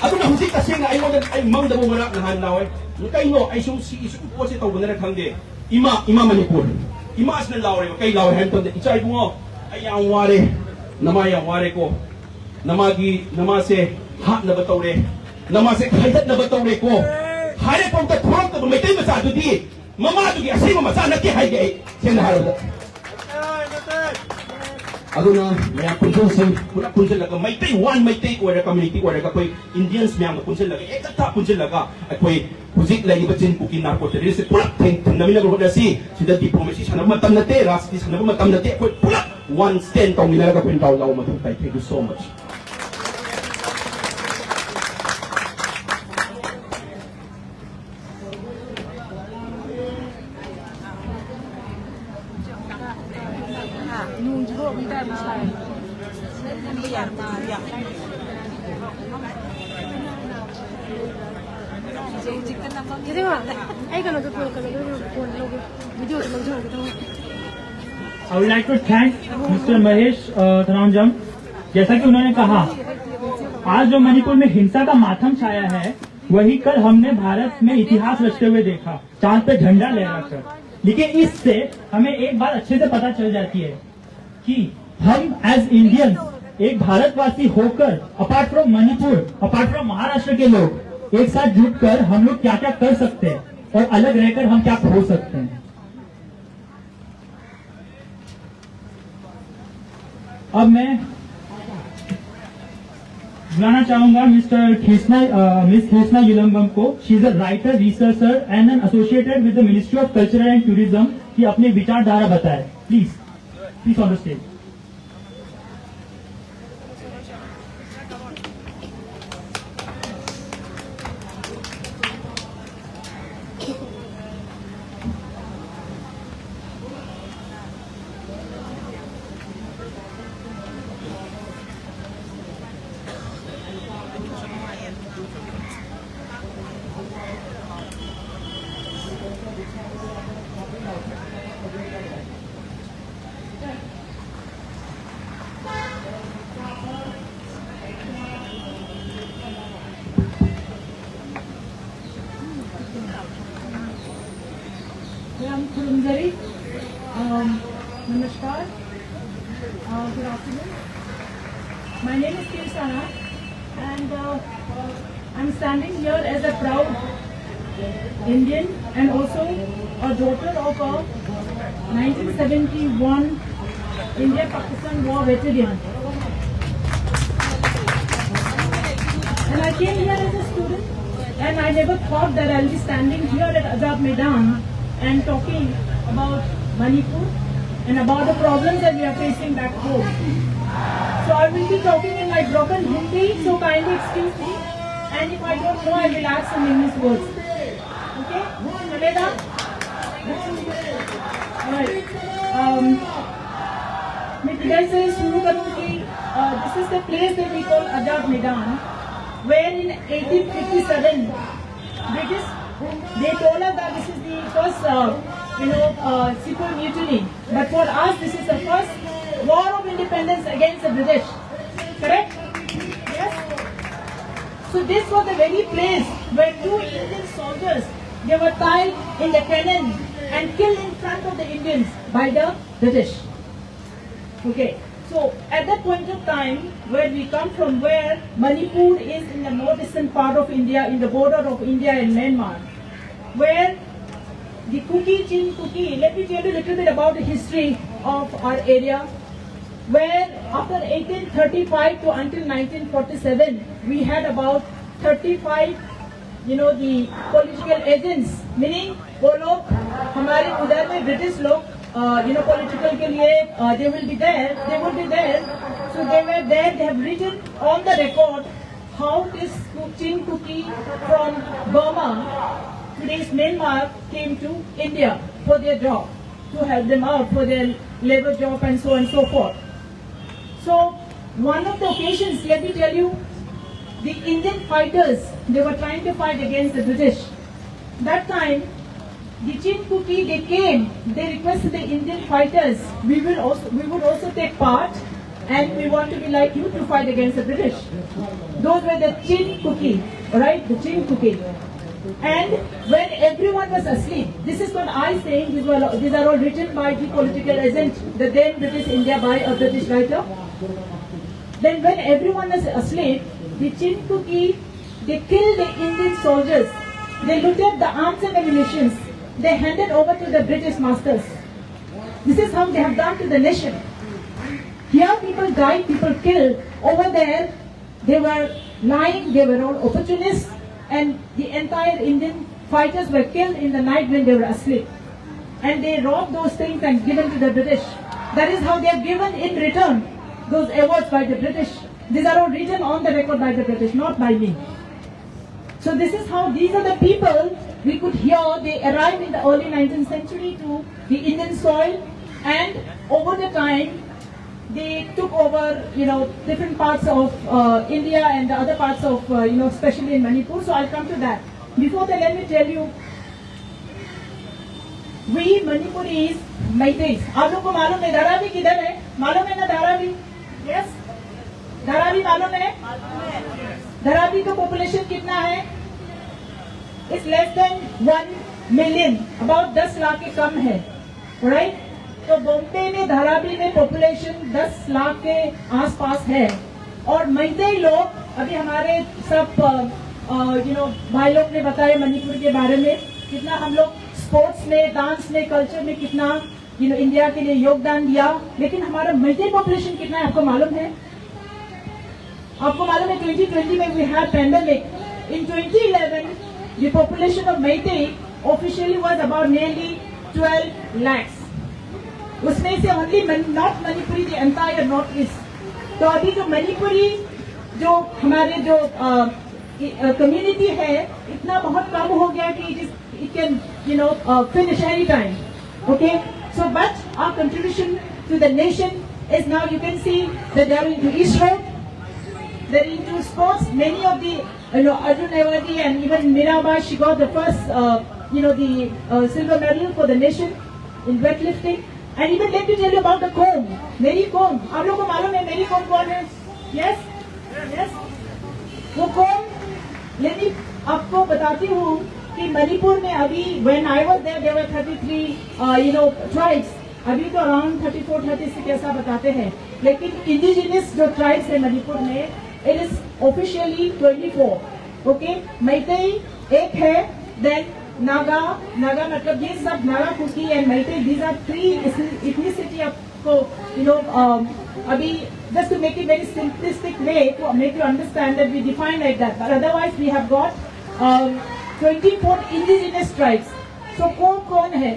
अदुना हुजिक तसेंगा आई मोदन आई मंगदबो मरा नहान लावे कइनो आई सु सी इस पोसे तौबनरा खंगे इमा मणिपुर इमासना लावे कई लावे हेंतन दे इचाई बुंगो आई यां वारे नमा यां वारे को नमासे हाथ न बतौरे नमासे खाइदत न बतौरे को हारे पंत थोक तो मैतेई मचा दुदी ममा दुगी असली मचा नके हाइ गए सेना हारो अदुना मैं पुंजन से पूरा पुंजन लगा मैतेई वन मैतेई ओरे कम्युनिटी ओरे का कोई इंडियंस में हम पुंजन लगा एक था पुंजन लगा कोई हुजिक लगी बचिन कुकी नार्को टेररिस्ट से पूरा नमिना को होदसी सिदा डिप्लोमेसी सनब मतम नते राजनीति सनब मतम नते कोई पूरा वन स्टैंड तो मिला का पिन लाओ मत thank you so much. Nung juga kita bisa, saya kan biar mah ya. I would like to thank Mr. Mahesh Dharamjam. जैसा कि उन्होंने कहा, आज जो मणिपुर में हिंसा का मातम छाया है, वही कल हमने भारत में इतिहास रचते हुए देखा, चांद पे झंडा लहराकर। लेकिन इससे हमें एक बात अच्छे से पता चल जाती है कि हम एज इंडियन, एक भारतवासी होकर, apart from Manipur, apart from Maharashtra के लोग एक साथ जुटकर हम लोग क्या क्या कर सकते हैं और अलग रहकर हम क्या खो सकते हैं। अब मैं बुलाना चाहूंगा मिस कृष्णा युलंबम को। She is a writer, researcher and an associated with the ministry of culture and tourism, की अपनी विचारधारा बताए। Please on the stage. Kurumzari. Namaskar. Good afternoon. My name is Kirsana, and I'm standing here as a proud Indian and also a daughter of a 1971 India-Pakistan war veteran. And I came here as a student, and I never thought that I'll be standing here at Azad Maidan and talking about Manipur and about the problems that we are facing back home. So I will be talking in my broken Hindi, so kindly excuse me. And if I don't know, I will add some English words. Okay? Chaleda? Alright. मैं इधर से शुरू करूँ कि this is the place that we call Azad Maidan, where in 1857 British, they told us that this is the first, Sepoy mutiny. But for us, this is the first war of independence against the British. Correct? Yes? So this was the very place where 2 Indian soldiers, they were tied in the cannon and killed in front of the Indians by the British. Okay. So at that point of time, where we come from, where Manipur is in the more distant part of India, in the border of India and Myanmar, where the Chin Kuki, let me tell you a little bit about the history of our area, where after 1835 to until 1947, we had about 35, the political agents, meaning वो लोग हमारे उधर में British लोग political के लिए they will be there. So they were there. They have written on the record how this Chin Kuki from Burma, today's Myanmar, came to India for their job, to help them out for their labor job and so on and so forth. So one of the occasions, let me tell you, the Indian fighters, they were trying to fight against the British. That time, the Chin Kuki, they came, they requested the Indian fighters, we would also take part, and we want to be like you to fight against the British. Those were the Chin Kuki, right? The Chin Kuki. And when everyone was asleep, this is what I saying, these are all written by the political agent, the then British India, by a British writer. Then when everyone was asleep, the Chin Kuki, they killed the Indian soldiers. They looted the arms and ammunition. They handed over to the British masters. This is how they have done to the nation. Here people died, people killed. Over there, they were lying, they were all opportunists, and the entire Indian fighters were killed in the night when they were asleep. And they robbed those things and given to the British. That is how they are given in return those awards by the British. These are all written on the record by the British, not by me. So this is how these are the people we could hear. They arrived in the early 19th century to the Indian soil, and over the time, they took over, different parts of India and the other parts of, especially in Manipur. So I'll come to that. Before that, let me tell you, we Manipuris, Meiteis. आप लोग को मालूम है धारावी किधर है? मालूम है ना धारावी? Yes? धारावी मालूम है? धारावी का population कितना है? It's less than 1 million, about 10 lakh के कम है, right? तो बॉम्बे में धारावी में पॉपुलेशन 10 लाख के आसपास है और मैतेई लोग अभी हमारे सब भाई लोग ने बताया मणिपुर के बारे में कितना हम लोग स्पोर्ट्स में, डांस में, कल्चर में कितना इंडिया के लिए योगदान दिया, लेकिन हमारा मैतेई पॉपुलेशन कितना है आपको मालूम है? आपको मालूम है 2020 में we had pandemic. In 2011 the population of Meitei officially was about nearly 12 lakhs. उसमें से only not Manipuri the entire north east. तो अभी जो मणिपुरी जो हमारे जो कम्युनिटी है इतना बहुत कम हो गया कि it can finish any time. Okay, so but our contribution to the nation is now you can see that they are into ISRO, they are into sports. Many of the Arjun Newadi and even Mirabai, she got the first the silver medal for the nation in weightlifting. And even let me tell you about the comb, Mary Kom. आप लोगों को मालूम है Mary Kom कौन है? Yes, yes. वो comb, लेकिन आपको बताती हूँ कि मणिपुर में अभी when I was there were 33 tribes. अभी तो around 34-36 ऐसा बताते हैं. लेकिन indigenous जो tribes है मणिपुर में, it is officially 24. Okay, Meitei एक है, then नागा मतलब ये सब Naga Kuki and Meitei, these are 3 ethnicity आपको अभी just to make it very simplistic way to make you understand that we define like that, but otherwise we have got 24 indigenous tribes. So कौन है?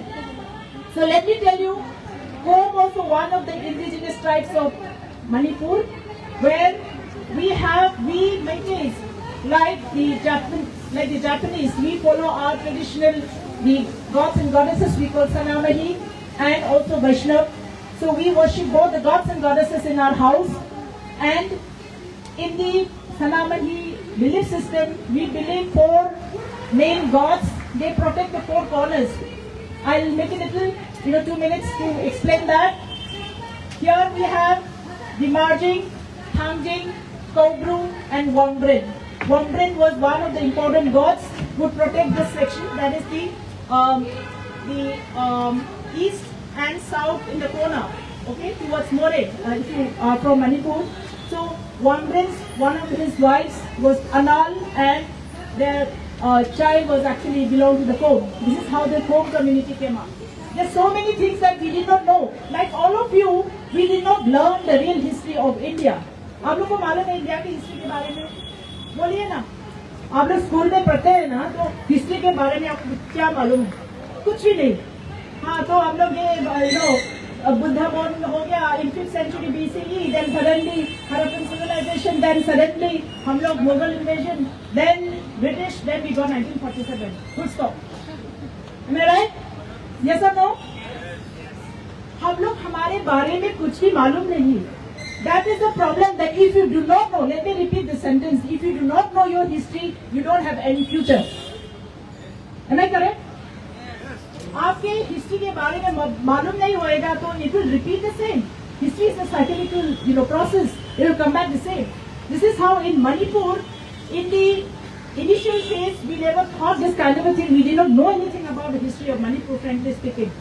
So let me tell you, Kom also one of the indigenous tribes of Manipur, where we Meiteis, like the Japanese, we follow our traditional, the gods and goddesses we call Sanamahi and also Vaishnav. So we worship both the gods and goddesses in our house, and in the Sanamahi belief system, we believe 4 main gods. They protect the 4 corners. I'll make it a little, 2 minutes to explain that. Here we have the Marjing, Thangjing, Kobru and Wongbrin. Wongbrin was one of the important gods who protect this section, that is the east and south in the corner, okay, towards More, if you are from Manipur. So Wongbrin's, one of his wives was Anal, and their child was actually belonged to the Kom. This is how the Kom community came up. There's so many things that we did not know. Like all of you, we did not learn the real history of India. आप लोगों को मालूम है India की history के बारे में? बोलिए ना. आप लोग स्कूल में पढ़ते हैं ना, तो हिस्ट्री के बारे में आपको क्या मालूम है? कुछ भी नहीं. हाँ, तो हम लोग ये बुद्धा born हो गया in 5th century BCE, then suddenly Harappan civilization, then suddenly हम लोग Mughal invasion, then British, then we got 1947. Full stop. Am I right? Yes or no? हम लोग हमारे बारे में कुछ भी मालूम नहीं. That is the problem, that if you do not know, let me repeat the sentence, if you do not know your history, you don't have any future. Am I correct? आपके हिस्ट्री के बारे में मालूम नहीं होएगा तो it will repeat the same. History is a cyclical, process. It will come back the same. This is how in Manipur, in the initial phase, we never thought this kind of a thing. We did not know anything about the history of Manipur, frankly speaking,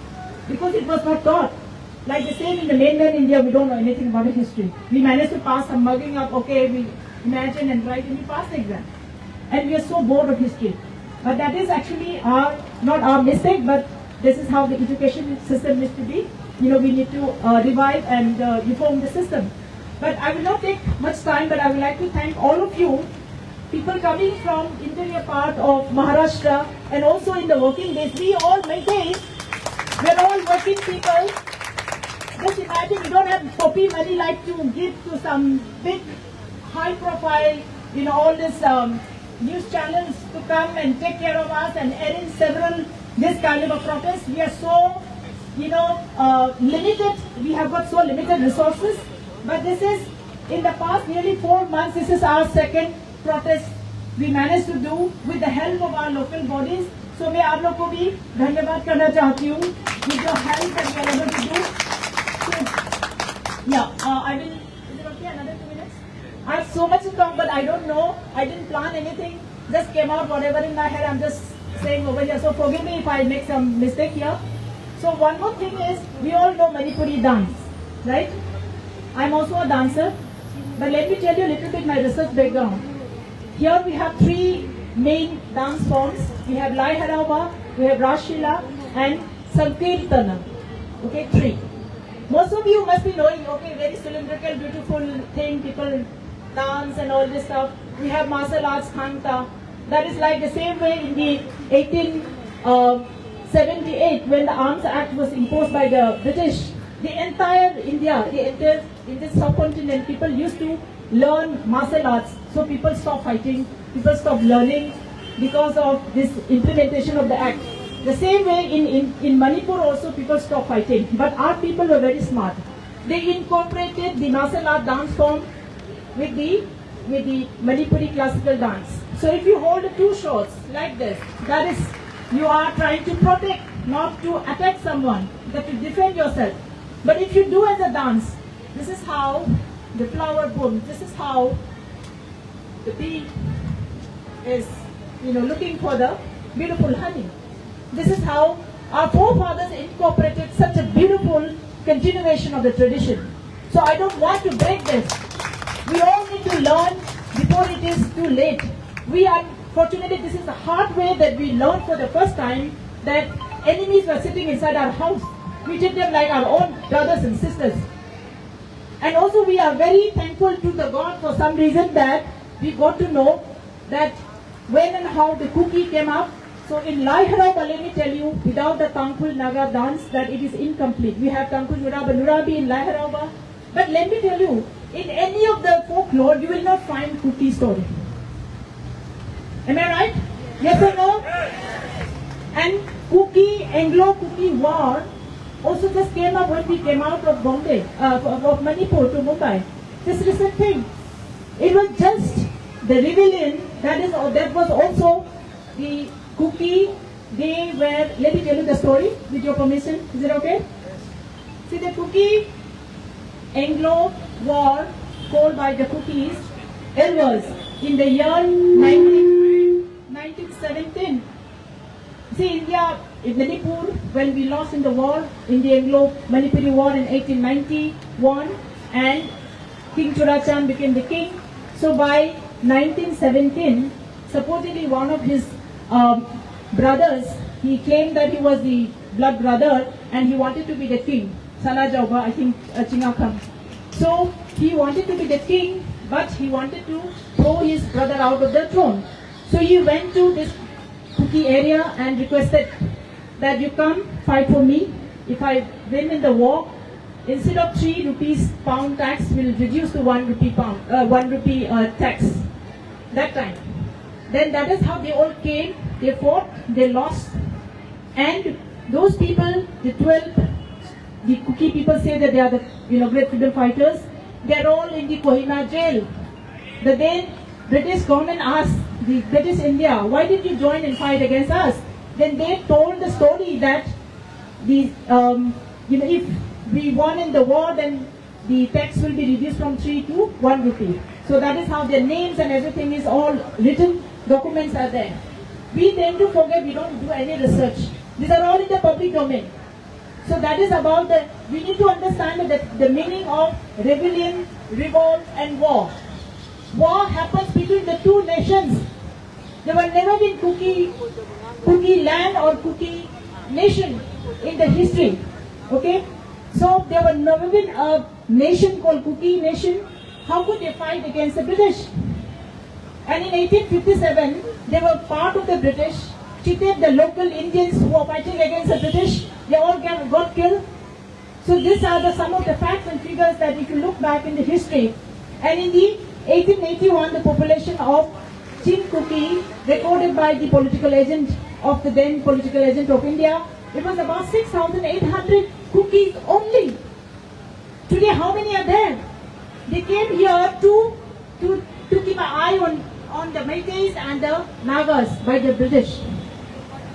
because it was not taught. Like the same in the mainland India, we don't know anything about the history. We managed to pass some mugging up, okay, we imagine and write and we pass the exam. And we are so bored of history. But that is actually not our mistake, but this is how the education system needs to be. We need to revive and reform the system. But I will not take much time, but I would like to thank all of you, people coming from interior part of Maharashtra and also in the working days. We all Meiteis, we're all working people. Just imagine we don't have copy money like to give to some big high profile, all this news channels to come and take care of us and arrange several this kind of a protest. We are so, limited. We have got so limited resources. But this is, in the past nearly 4 months, this is our second protest we managed to do with the help of our local bodies. So मैं आप लोग को भी धन्यवाद करना चाहती हूँ with your help that we are able to do. So, yeah, I will. Is it okay? Another 2 minutes. I have so much to talk, but I don't know. I didn't plan anything. Just came out whatever in my head. I'm just saying over here. So forgive me if I make some mistake here. So one more thing is, we all know Manipuri dance, right? I'm also a dancer, but let me tell you a little bit my research background. Here we have 3 main dance forms. We have Lai Harauba, we have Rashila, and Sankirtana. Okay, 3. Most of you must be knowing, okay, very cylindrical, beautiful thing, people dance and all this stuff. We have martial arts, Thangta. That is like the same way in the 1878, when the Arms Act was imposed by the British. The entire India, in the subcontinent, people used to learn martial arts. So people stopped fighting, people stopped learning because of this implementation of the act. The same way in Manipur also people stopped fighting. But our people were very smart. They incorporated the martial art dance form with the Manipuri classical dance. So if you hold 2 swords like this, that is, you are trying to protect, not to attack someone, but to defend yourself. But if you do as a dance, this is how the flower blooms. This is how the bee is, looking for the beautiful honey. This is how our forefathers incorporated such a beautiful continuation of the tradition. So I don't want to break this. We all need to learn before it is too late. Fortunately, this is the hard way that we learned for the first time that enemies were sitting inside our house. We treat them like our own brothers and sisters. And also we are very thankful to the God for some reason that we got to know that when and how the Kuki came up. So in Lai Harauba, let me tell you, without the Tangkhul Naga dance, that it is incomplete. We have Tangkhul Nurabi in Lai Harauba. But let me tell you, in any of the folklore, you will not find Kuki story. Am I right? Yes or no? And Kuki, Anglo-Kuki war also just came up when we came out of Bombay, of Manipur to Mumbai. This recent thing. It was just the rebellion, that was also the Kuki. They were, let me tell you the story with your permission. Is it okay? See, the Kuki Anglo war called by the Kukis, it was in the year 1917. See, India, in Manipur, when we lost in the war, in the Anglo-Manipuri war in 1891, and King Churachan became the king. So by 1917, supposedly one of his brothers, he claimed that he was the blood brother and he wanted to be the king. Salajauba, I think, Chingakam. So he wanted to be the king, but he wanted to throw his brother out of the throne. So he went to this Kuki area and requested that you come fight for me. If I win in the war, instead of 3 rupees pound tax, will reduce to 1 rupee tax. That time. Then that is how they all came. They fought, they lost, and those people, the Kuki people say that they are the great freedom fighters. They are all in the Kohima jail. The then British government asked the British India, why did you join and fight against us? Then they told the story that if we won in the war, then the tax will be reduced from 3 to 1 rupee. So that is how their names and everything is all written. Documents are there. We tend to forget, we don't do any research. These are all in the public domain. So that is about we need to understand the meaning of rebellion, revolt and war. War happens between the 2 nations. There were never been Kuki land or Kuki nation in the history. Okay? So there were never been a nation called Kuki nation. How could they fight against the British? And in 1857, they were part of the British, cheated the local Indians who were fighting against the British. They all got killed. So these are some of the facts and figures that if you look back in the history. And in the 1881, the population of Chin Kuki, recorded by the political agent of the then political agent of India, it was about 6,800 Kukis only. Today, how many are there? they came here to keep an eye on the Meiteis and the Nagas by the British.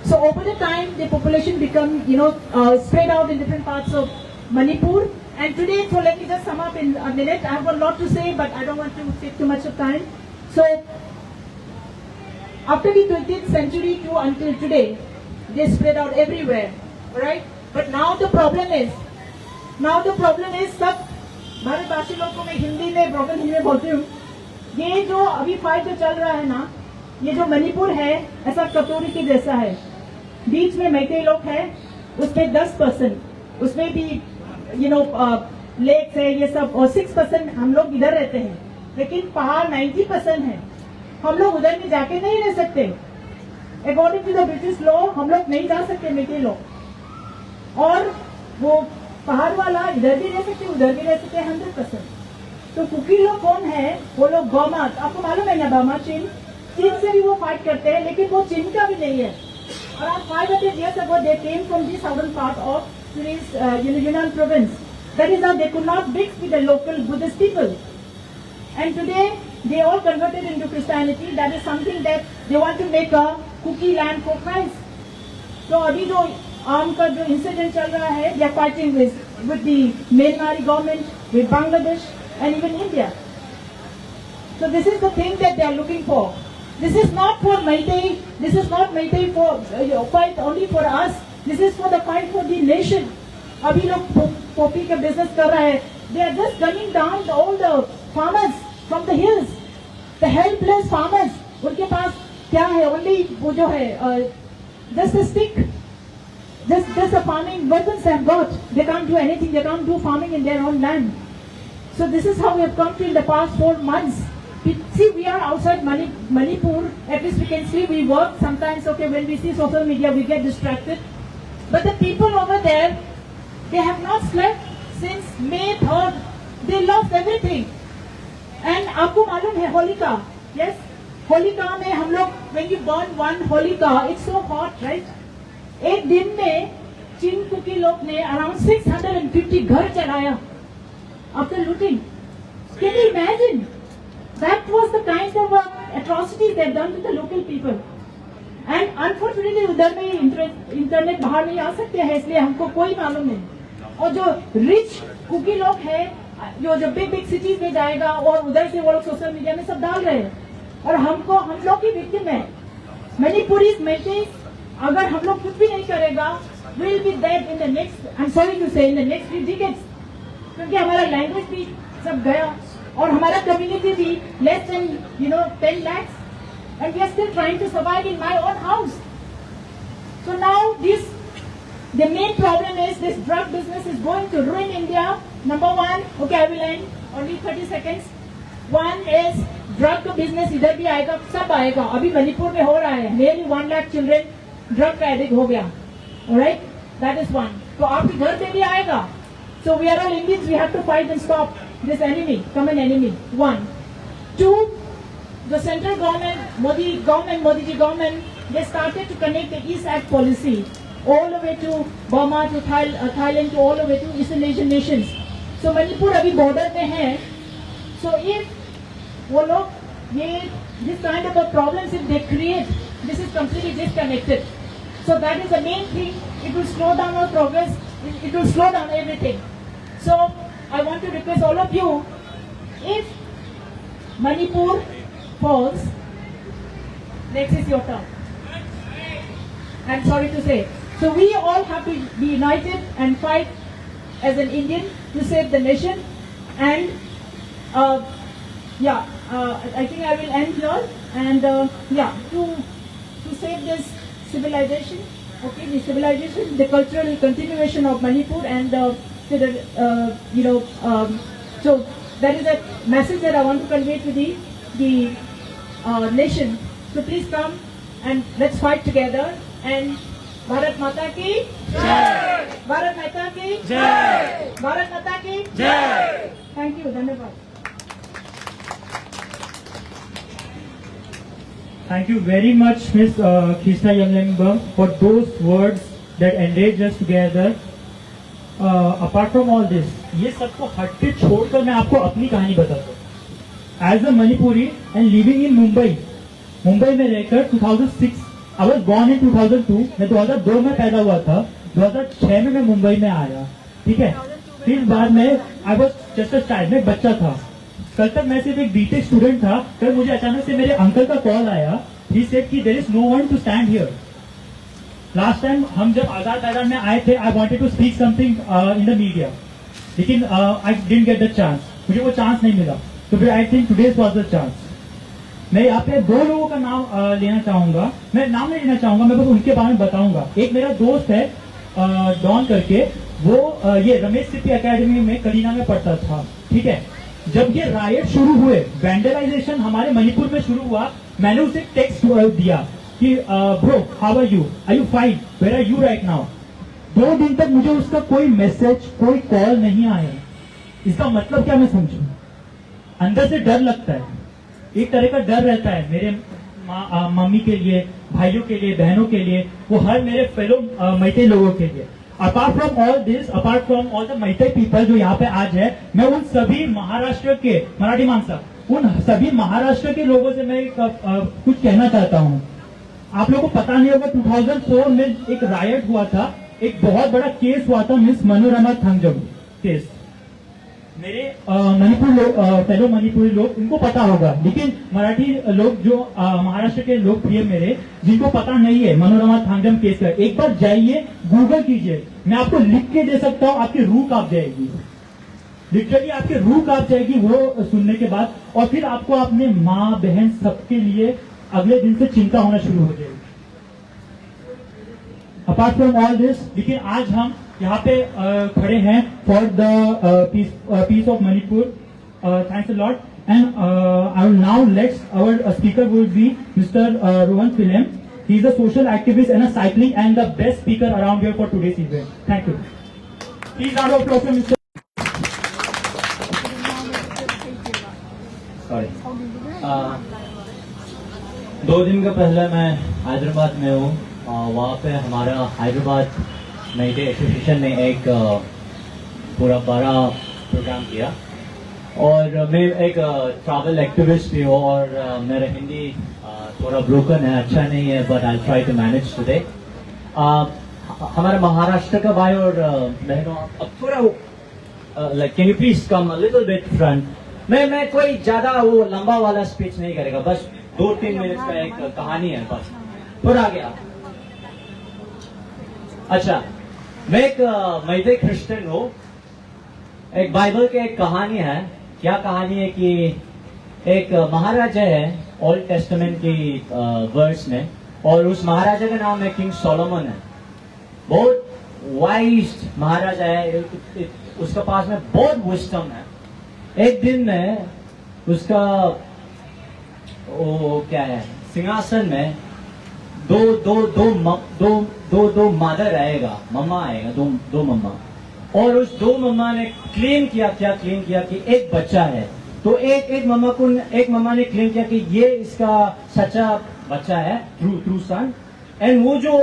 So over the time, the population become, spread out in different parts of Manipur. And today, so let me just sum up in a minute. I have a lot to say, but I don't want to take too much of time. So after the 20th century to until today, they spread out everywhere, right? But now the problem is सब भारतवासी लोगों को मैं हिंदी में broken Hindi में बोलती हूँ, ये जो अभी फाइट जो चल रहा है ना, ये जो मणिपुर है ऐसा कटोरी के जैसा है, बीच में मैतेई लोग हैं, उसमें 10%, उसमें भी लेक्स है ये सब, और 6% हम लोग इधर रहते हैं, लेकिन पहाड़ 90% है, हम लोग उधर में जाके नहीं रह सकते। According to the British law हम लोग नहीं जा सकते मैतेई लोग, और वो पहाड़ वाला इधर भी रह सकते उधर भी रह सकते 100%। तो कुकी लोग कौन है? वो लोग बर्मा, आपको मालूम है ना बर्मा, चीन से भी वो फाइट करते हैं, लेकिन वो चीन का भी नहीं है। और आप 500 years ago they came from the southern part of today's Yunnan province. That is how they could not mix with the local Buddhist people. And today they all converted into Christianity. That is something that they want to make a cookie land for Christ. तो अभी जो arm का जो incident चल रहा है, they are fighting with the Myanmar government, with Bangladesh and even India. So this is the thing that they are looking for. This is not for Meitei. This is not Meitei for fight only for us. This is for the fight for the nation. अभी लोग poppy का business कर रहा है. They are just gunning down all the farmers from the hills, the helpless farmers. उनके पास क्या है? Only वो जो है just a stick, just a farming weapons they have got. They can't do anything. They can't do farming in their own land. So this is how we have come to in the past 4 months. See, we are outside Manipur. At least we can see we work. Sometimes, okay, when we see social media, we get distracted. But the people over there, they have not slept since May 3rd. They lost everything. And आपको मालूम है Holika? Yes, Holika में हम लोग when you burn one Holika, it's so hot, right? एक दिन में चीन कुकी लोग ने around 650 घर जलाया after looting. Can you imagine? That was the kind of atrocities they have done to the local people. And unfortunately उधर में इंटरनेट बाहर नहीं आ सकते हैं, इसलिए हमको कोई मालूम नहीं। और जो रिच कुकी लोग हैं, जो बिग सिटीज में जाएगा और उधर से वो लोग सोशल मीडिया में सब डाल रहे हैं, और हम लोग की विक्टिम है। मणिपुरीज मेटेज, अगर हम लोग कुछ भी नहीं करेगा, will be dead in the next, I am sorry to say, in the next 3 decades, क्योंकि हमारा लैंग्वेज भी सब गया और हमारा कम्युनिटी भी less than 10 lakhs, and we are still trying to survive in my own house. So now the main problem is this drug business is going to ruin India. Number one, okay, I will end only 30 seconds. One is drug business इधर भी आएगा, सब आएगा। अभी मणिपुर में हो रहा है, nearly 1 lakh children drug का एडिक्ट हो गया, alright? That is one. तो आपके घर पे भी आएगा। So we are all Indians. We have to fight and stop this enemy, common enemy. 1, 2. The central government, Modi ji government, they started to connect the East Act policy all the way to Burma, to Thailand, to all the way to Eastern Asian nations. So Manipur अभी border पे है. So if वो लोग this kind of a problems if they create, this is completely disconnected. So that is the main thing. It will slow down our progress. It will slow down everything. So I want to request all of you, if Manipur falls, next is your turn. I'm sorry to say. So we all have to be united and fight as an Indian to save the nation. And I think I will end here. And to save this civilization, okay, the civilization, the cultural continuation of Manipur, and so that is a message that I want to convey to the nation. So please come and let's fight together. And Bharat Mata ki Jai! Bharat Mata ki Jai! Bharat Mata ki Jai! Thank you. Dhanyavad. Thank you very much, Ms. Krishna Yamlembam, for those words that enraged us together. Apart from all this, ये सबको हट के छोड़कर मैं आपको अपनी कहानी बताता हूँ। As a Manipuri and living in Mumbai, Mumbai में रहकर 2006, आई वाज बोर्न इन 2002, मैं 2002 में पैदा हुआ था, 2006 में मैं मुंबई में आया, ठीक है। फिर बाद में I was just a child, मैं बच्चा था। कल तक मैं सिर्फ एक बीटेक स्टूडेंट था, फिर मुझे अचानक से मेरे अंकल का कॉल आया, ही सेड कि there is no one to stand here. Last time हम जब आजाद मैदान में आए थे, I wanted to speak something in the media, लेकिन I didn't get the chance, मुझे वो चांस नहीं मिला। तो फिर I think today was the chance. मैं यहाँ पे दो लोगों का नाम लेना चाहूंगा, मैं नाम नहीं लेना चाहूंगा, मैं बस उनके बारे में बताऊंगा। एक मेरा दोस्त है डॉन करके, वो ये रमेश सिप्पी एकेडमी में कलीना में पढ़ता था, ठीक है। जब ये राइट शुरू हुए, वैंडलाइजेशन हमारे मणिपुर में शुरू हुआ, मैंने उसे टेक्स्ट दिया कि bro how are you fine, where are you right now. 2 दिन तक मुझे उसका कोई मैसेज, कोई कॉल नहीं आया। इसका मतलब क्या मैं समझू? अंदर से डर लगता है, एक तरह का डर रहता है मेरे मम्मी के लिए, भाइयों के लिए, बहनों के लिए, वो हर मेरे फेलो मैते लोगों के लिए। Apart from all this, apart from all the मैते पीपल जो यहाँ पे आज है, मैं उन सभी महाराष्ट्र के, मराठी मानसा, उन सभी महाराष्ट्र के लोगों से मैं कुछ कहना चाहता हूँ। आप लोगों को पता नहीं होगा, 2004 में एक रायट हुआ था, एक बहुत बड़ा केस हुआ था, मिस मनोरमा थंगजम केस। मेरे मणिपुर लोग, फेलो मणिपुरी लोग, उनको पता होगा, लेकिन मराठी लोग जो महाराष्ट्र के लोग प्रिय मेरे, जिनको पता नहीं है मनोरमा थंगजम केस का, एक बार जाइए, गूगल कीजिए, मैं आपको लिख के दे सकता हूँ, आपकी रूह कांप जाएगी, लिटरली आपकी रूह कांप जाएगी वो सुनने के बाद। और फिर आपको अपने माँ बहन सबके लिए अगले दिन से चिंता होना शुरू हो जाएगी। अपार्ट फ्रॉम ऑल दिस, लेकिन आज हम यहाँ पे खड़े हैं for the peace of Manipur. Thanks a lot, and I will now let's our speaker would be mister Rohan film. He is a social activist and a cycling and the best speaker around here for today's event. Thank you. Please round of applause for mister. Sorry, 2 दिन का पहले मैं हैदराबाद में हूँ। वहाँ पे हमारा हैदराबाद मैते एसोसिएशन ने एक पूरा बड़ा प्रोग्राम किया, और मैं एक ट्रैवल एक्टिविस्ट भी हूँ, और मेरा हिंदी थोड़ा ब्रोकन है, अच्छा नहीं है, but I try to manage today. हमारा महाराष्ट्र का भाई और बहनों, अब थोड़ा like can you please come a little bit front. मैं कोई ज्यादा वो लंबा वाला स्पीच नहीं करेगा, बस 2-3 मिनट का एक कहानी है, बस थोड़ा आ गया। अच्छा, मैं एक मैते क्रिश्चियन हूँ। एक बाइबल के एक कहानी है। क्या कहानी है कि एक महाराजा है ओल्ड टेस्टामेंट की वर्स में, और उस महाराजा का नाम है किंग सोलोमन है। बहुत वाइज महाराजा है, उसके पास में बहुत विस्डम है। एक दिन में उसका वो क्या है, सिंहासन में दो मदर आएगा, मम्मा आएगा, दो मम्मा, और उस 2 मम्मा ने क्लेम किया कि एक बच्चा है। तो एक मम्मा ने क्लेम किया कि ये इसका सच्चा बच्चा है, ट्रू सन। एंड वो जो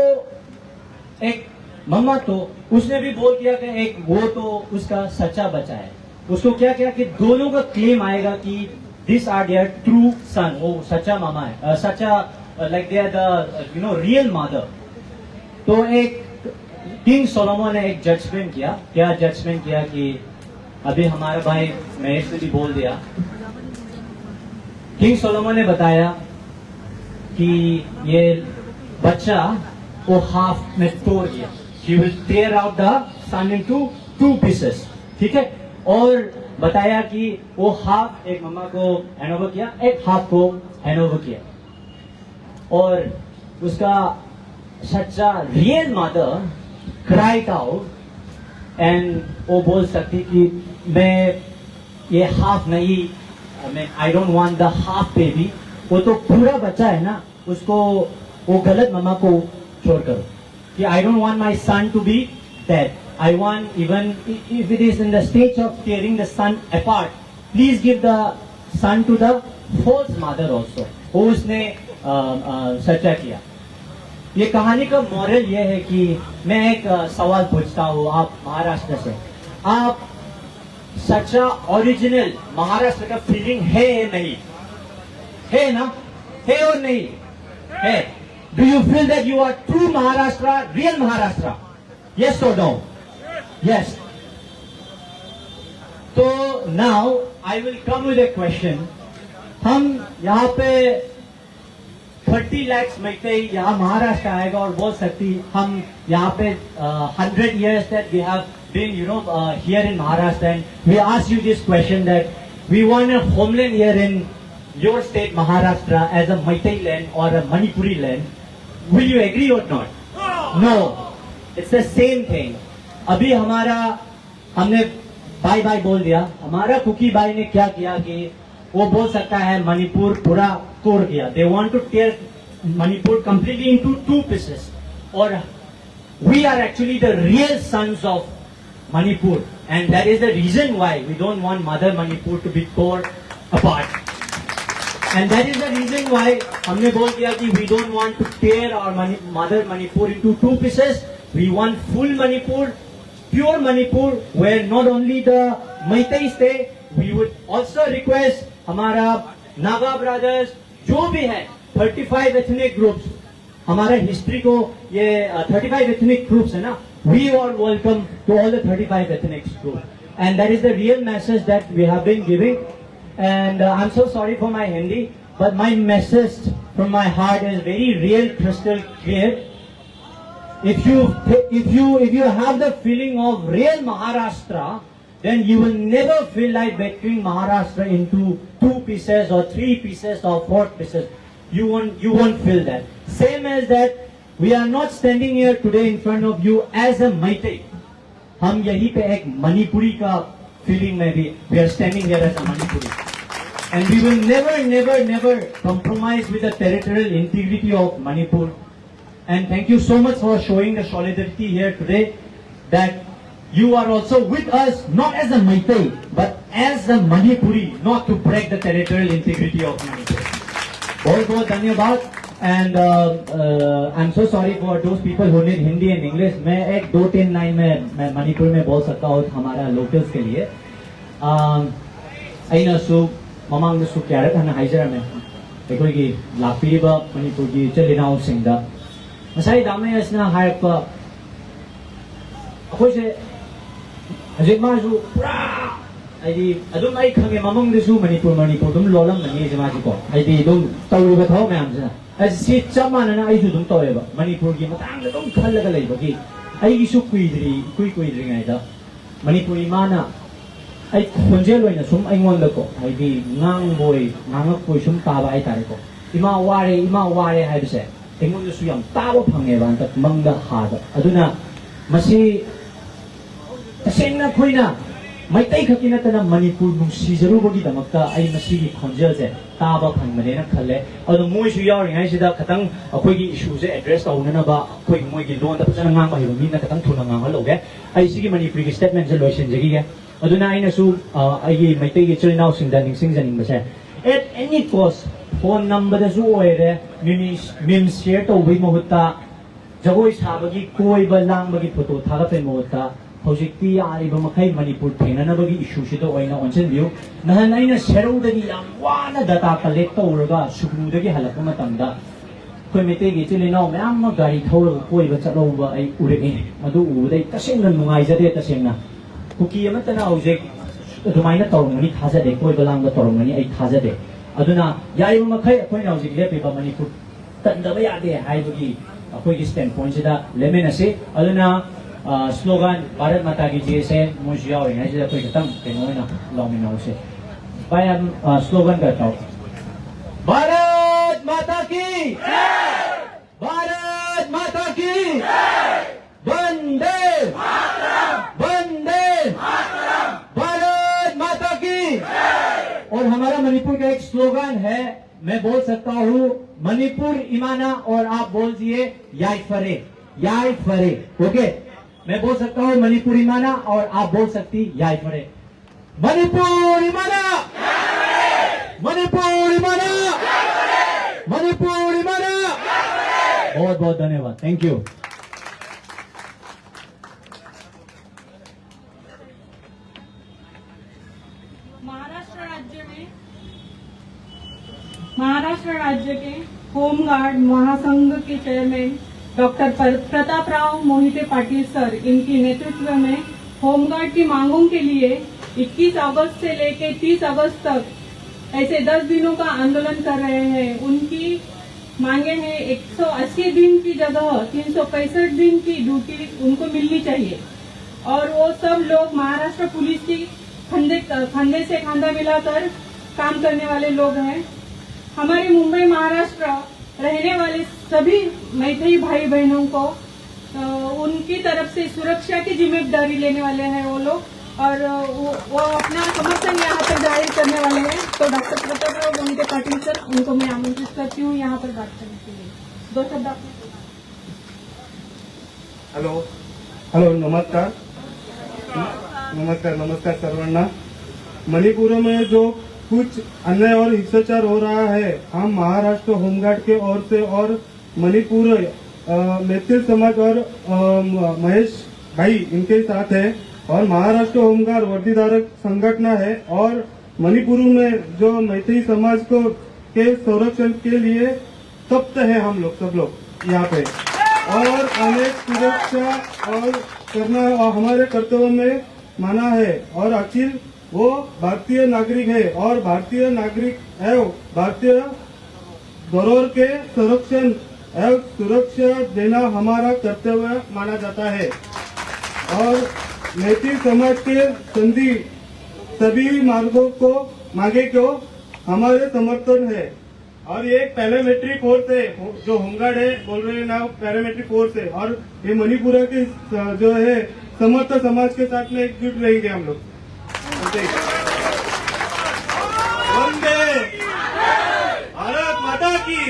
एक मम्मा, तो उसने भी बोल किया कि एक वो तो उसका सच्चा बच्चा है। उसको क्या किया कि दोनों का क्लेम आएगा कि this are their true son, वो सच्चा मामा है, सच्चा like they are the real mother. तो एक किंग सोलोमन ने एक जजमेंट किया। क्या जजमेंट किया कि अभी हमारा भाई महेश ने भी बोल दिया। किंग सोलोमन ने बताया कि ये बच्चा वो हाफ में तोड़ दिया, he will tear out the son into 2 pieces, ठीक है। और बताया कि वो हाफ एक मम्मा को हैंड ओवर किया, एक हाफ को हैंड ओवर किया, और उसका सच्चा real mother cried out and वो बोल सकती कि मैं ये हाफ नहीं, मैं आई don't want the half baby, वो तो पूरा बच्चा है ना, उसको वो गलत मम्मा को छोड़ करो, कि I don't want my son to be dead, I want even if it is in the stage of tearing the son apart, please give the son to the fourth mother also. वो उसने सच्चा किया। ये कहानी का moral ये है कि मैं एक सवाल पूछता हूँ आप महाराष्ट्र से, आप सच्चा ओरिजिनल महाराष्ट्र का फीलिंग है या नहीं? है ना? है और नहीं है? Do you feel that you are true Maharashtra, real Maharashtra? Yes और नो? यस. तो now I will come with a question. हम यहाँ पे 30 lakhs मैतेई यहाँ महाराष्ट्र आएगा और बोल सकती हम यहाँ पे 100 years that we have been here in Maharashtra, and we ask you this question that we want a homeland here in your state Maharashtra as a Meitei land or a Manipuri land. Will you agree or not? No. It's the same thing. अभी हमने bye bye बोल दिया. हमारा cookie by ने क्या किया कि वो बोल सकता है मणिपुर पूरा तोड़ दिया. They want to tear Manipur completely into 2 pieces. Or we are actually the real sons of Manipur, and that is the reason why we don't want Mother Manipur to be torn apart. And that is the reason why हमने बोल दिया कि we don't want to tear our Mother Manipur into 2 pieces. We want full Manipur, pure Manipur, where not only the Meitei stay, we would also request हमारा Naga brothers जो भी है 35 ethnic groups, हमारा history को ये 35 ethnic groups है ना, we are welcome to all the 35 ethnic groups, and that is the real message that we have been giving. And I'm so sorry for my Hindi, but my message from my heart is very real, crystal clear. If you have the feeling of real Maharashtra, then you will never feel like breaking Maharashtra into 2 pieces or 3 pieces or 4 pieces. You won't feel that. Same as that, we are not standing here today in front of you as a Meitei. हम यहीं पे एक मणिपुरी का feeling में भी we are standing here as a Manipuri. And we will never compromise with the territorial integrity of Manipur. And thank you so much for showing the solidarity here today, that you are also with us, not as a Meitei, but as a Manipuri, not to break the territorial integrity of Manipur. बहुत बहुत धन्यवाद. And I'm so sorry for those people who need Hindi and English. मैं एक 2-3 line में मैं मणिपुर में बोल सकता हूँ हमारा locals के लिए. अइना सु ममांग सु क्या रखना हाइजरा में देखो कि लापीबा मणिपुर की चलिनाओ सिंदा मसाई दामे असना हायप अखोई से हजिक माजु पुरा आइदी अदुम आई खंगे ममंग दसु मणिपुर दुम लोलम मनी जमाजी को आइदी दुम तौरिबा थाव मैम से असी चमानना आइसु दुम तौरेबा मणिपुर की मतांग दुम खल्लगा लेबगी आइगी सु कुइद्री गाइदा मणिपुरी माना आई खोंजेल ओइना सुम आइंगोंदको आइदी ngang sum ताबा आई तारेको इमा वारे हाइबसे आइंगोंदसु याम ताबा फंगेबा अंत मंगदा हादा अदुना मसी तसेंगना खोइना मैतै खकी नतना मणिपुर नुंसीजरुबगी दमकता आई मसीगी खोंजेलसे ताबा फंगमनेना खल्ले अदु मोइसु यावरिङाइसिदा खतंग अखोइगी इशुसे एड्रेस तौननबा अखोइगी मोइगी लोन दा फजना ngang हिबा मीना खतंग थुना ngang लौगे आई सिगी मणिपुरी स्टेटमेंट से लोइसिनजगी अदुना आइनासु आइगी मैतैगी चिलनाउसिंदा निंगसिंगजनिंगबसे at any cost phone number दासु ओइरे मीम शेयर तौबई महुत्ता जगोइ साबगी कोइबा लांगबगी फोटो थागपे महुत्ता हौजिकती आरिबा मखै मणिपुर थेंगनबगी इशू सिदो ओइना ओनसेनबियु नहन आइना शेरौदगी याम वाना डाटा कलेक्ट तौरगा सुगुदगी हलकपा मतमदा खोइ मैतैगी चिलनाउ म्याम गाड़ी थौरगा कोइबा चलौबा आई उरेगे मदु उबदै तसेंगन नुंगाइजदे तसेंगना कुकी अमतना हौजिक अदुमाइना तौरंगनी थाजदे कोइबा लांगबा तौरंगनी आई थाजदे अदुना याइबा मखै अखोइना हौजिक लेपिबा मणिपुर तंदबा यादे हाइबगी अखोइगी स्टैंड पॉइंट सिदा लेमेनसे अदुना स्लोगन भारत माता की जय से मुझे यावरिङाइ सिदा कोइ खतंग केनोइना लौमिनाउसे बाय स्लोगन करता हूं भारत माता की जय भारत माता की जय वंदे मातरम वंदे मातरम भारत माता की जय। और हमारा मणिपुर का एक स्लोगन है, मैं बोल सकता हूँ मणिपुर इमाना और आप बोल दिए याई फरे ओके। मैं बोल सकता हूँ मणिपुर इमाना और आप बोल सकती याई फरे। मणिपुर इमाना मणिपुर इमाना मणिपुर इमाना। बहुत बहुत धन्यवाद, थैंक यू। महाराष्ट्र राज्य के होमगार्ड महासंघ के chairman doctor Prataprao Mohite Patil sir, इनके नेतृत्व में होमगार्ड की मांगों के लिए 21 अगस्त से लेकर 30 अगस्त तक ऐसे 10 दिनों का आंदोलन कर रहे हैं। उनकी मांगे हैं 180 दिन की जगह 365 दिन की ड्यूटी उनको मिलनी चाहिए, और वो सब लोग महाराष्ट्र पुलिस की कंधे से कंधा मिलाकर काम करने वाले लोग हैं। हमारे मुंबई महाराष्ट्र रहने वाले सभी मैत्री भाई बहनों को उनकी तरफ से सुरक्षा की जिम्मेदारी लेने वाले हैं वो लोग, और वो अपना समर्थन यहाँ पर जाहिर करने वाले हैं। तो डॉक्टर प्रतापराव मोहिते पाटिल सर, उनको मैं आमंत्रित करती हूँ यहाँ पर बात करने के लिए। 2 शब्द आप। हेलो नमस्कार नमस्कार नमस्कार सर्वांना। मणिपुर में जो कुछ अन्याय और हिंसाचार हो रहा है, हम महाराष्ट्र होमगार्ड के ओर से और मणिपुर मैथिल समाज और महेश भाई इनके साथ है, और महाराष्ट्र होमगार्ड वर्दीधारक संगठन है, और मणिपुर में जो मैथिल समाज को के संरक्षण के लिए तप्त है हम लोग सब लोग यहाँ पे, और अनेक सुरक्षा और करना हमारे कर्तव्य में माना है। और अखिल वो भारतीय नागरिक है, और भारतीय नागरिक एवं भारतीय धरोहर के संरक्षण एवं सुरक्षा देना हमारा कर्तव्य माना जाता है। और मैथिल समाज के संधि सभी मार्गों को मांगे को हमारे समर्थन है। और ये एक पैरामिलिट्री फोर्स है जो होमगार्ड है, बोल रहे हैं ना, पैरामिलिट्री फोर्स है, और ये मणिपुर के जो है समर्थ समाज के साथ में एकजुट रहेंगे हम लोग। वंदे भारत माता की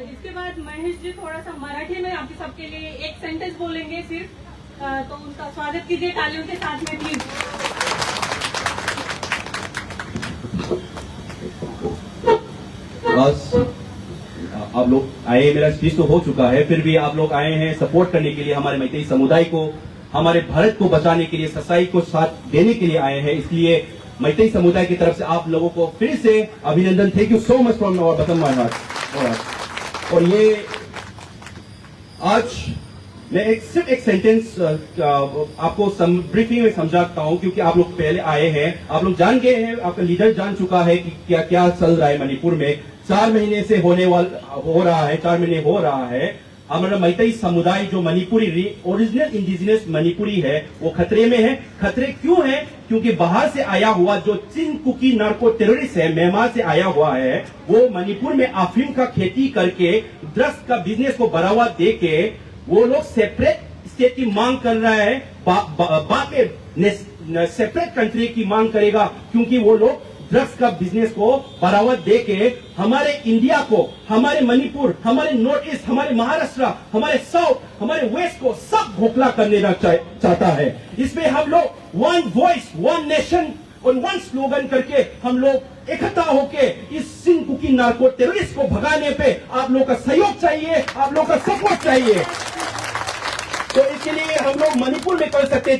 इसके बाद महेश जी थोड़ा सा मराठी में आप सबके लिए एक सेंटेंस बोलेंगे सिर्फ, तो उनका स्वागत कीजिए तालियों के साथ में प्लीज। आप लोग आए, मेरा स्पीच तो हो चुका है, फिर भी आप लोग आए हैं सपोर्ट करने के लिए, हमारे मैत्री समुदाय को, हमारे भारत को बचाने के लिए, सच्चाई को साथ देने के लिए आए हैं। इसलिए मैत्री समुदाय की तरफ से आप लोगों को फिर से अभिनंदन। Thank you so much from our bottom my heart. और ये आज मैं सिर्फ एक सेंटेंस आपको ब्रीफिंग में समझाता हूं, क्योंकि आप लोग पहले आए हैं, आप लोग जान गए हैं, आपका लीडर जान चुका है कि क्या क्या चल रहा है मणिपुर में। 4 महीने से हो रहा है 4 महीने हो रहा है। हमारा मैत्री समुदाय जो मणिपुरी ओरिजिनल इंडिजिनस मणिपुरी है वो खतरे में है। खतरे क्यों है? क्योंकि बाहर से आया हुआ जो चिन कुकी नार्को टेररिस्ट है, म्यांमार से आया हुआ है, वो मणिपुर में अफीम का खेती करके ड्रग्स का बिजनेस को बढ़ावा दे के वो लोग सेपरेट स्टेट की मांग कर रहा है। बाद में सेपरेट कंट्री की मांग करेगा, क्योंकि वो लोग ड्रग्स का बिजनेस को बढ़ावा देके हमारे इंडिया को, हमारे मणिपुर, हमारे नॉर्थ ईस्ट, हमारे महाराष्ट्र, हमारे साउथ, हमारे वेस्ट को सब खोखला करने चाहता है। इसमें हम लोग वन वॉइस वन नेशन और वन स्लोगन करके हम लोग इकट्ठा होके इस चिन कुकी नार्को टेररिस्ट को भगाने पे आप लोग का सहयोग चाहिए, आप लोग का सपोर्ट चाहिए। तो इसके लिए हम लोग मणिपुर में कर सकते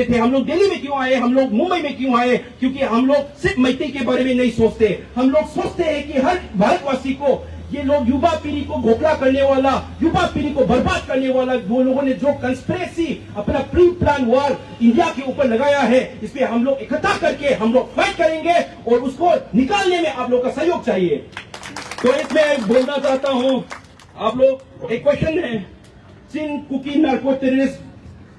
थे, हम लोग दिल्ली में क्यों आए, हम लोग मुंबई में क्यों आए? क्योंकि हम लोग सिर्फ मैत्री के बारे में नहीं सोचते, हम लोग सोचते हैं कि हर भारतवासी को, ये लोग युवा पीढ़ी को घोखला करने वाला, युवा पीढ़ी को बर्बाद करने वाला, वो लोगों ने जो कंस्पिरेसी अपना प्री प्लान वॉर इंडिया के ऊपर लगाया है, इस पे हम लोग इकट्ठा करके हम लोग फाइट करेंगे और उसको निकालने में आप लोग का सहयोग चाहिए। तो इसमें बोलना चाहता हूं, आप लोग एक क्वेश्चन है, चिन कुकी नार्को टेररिस्ट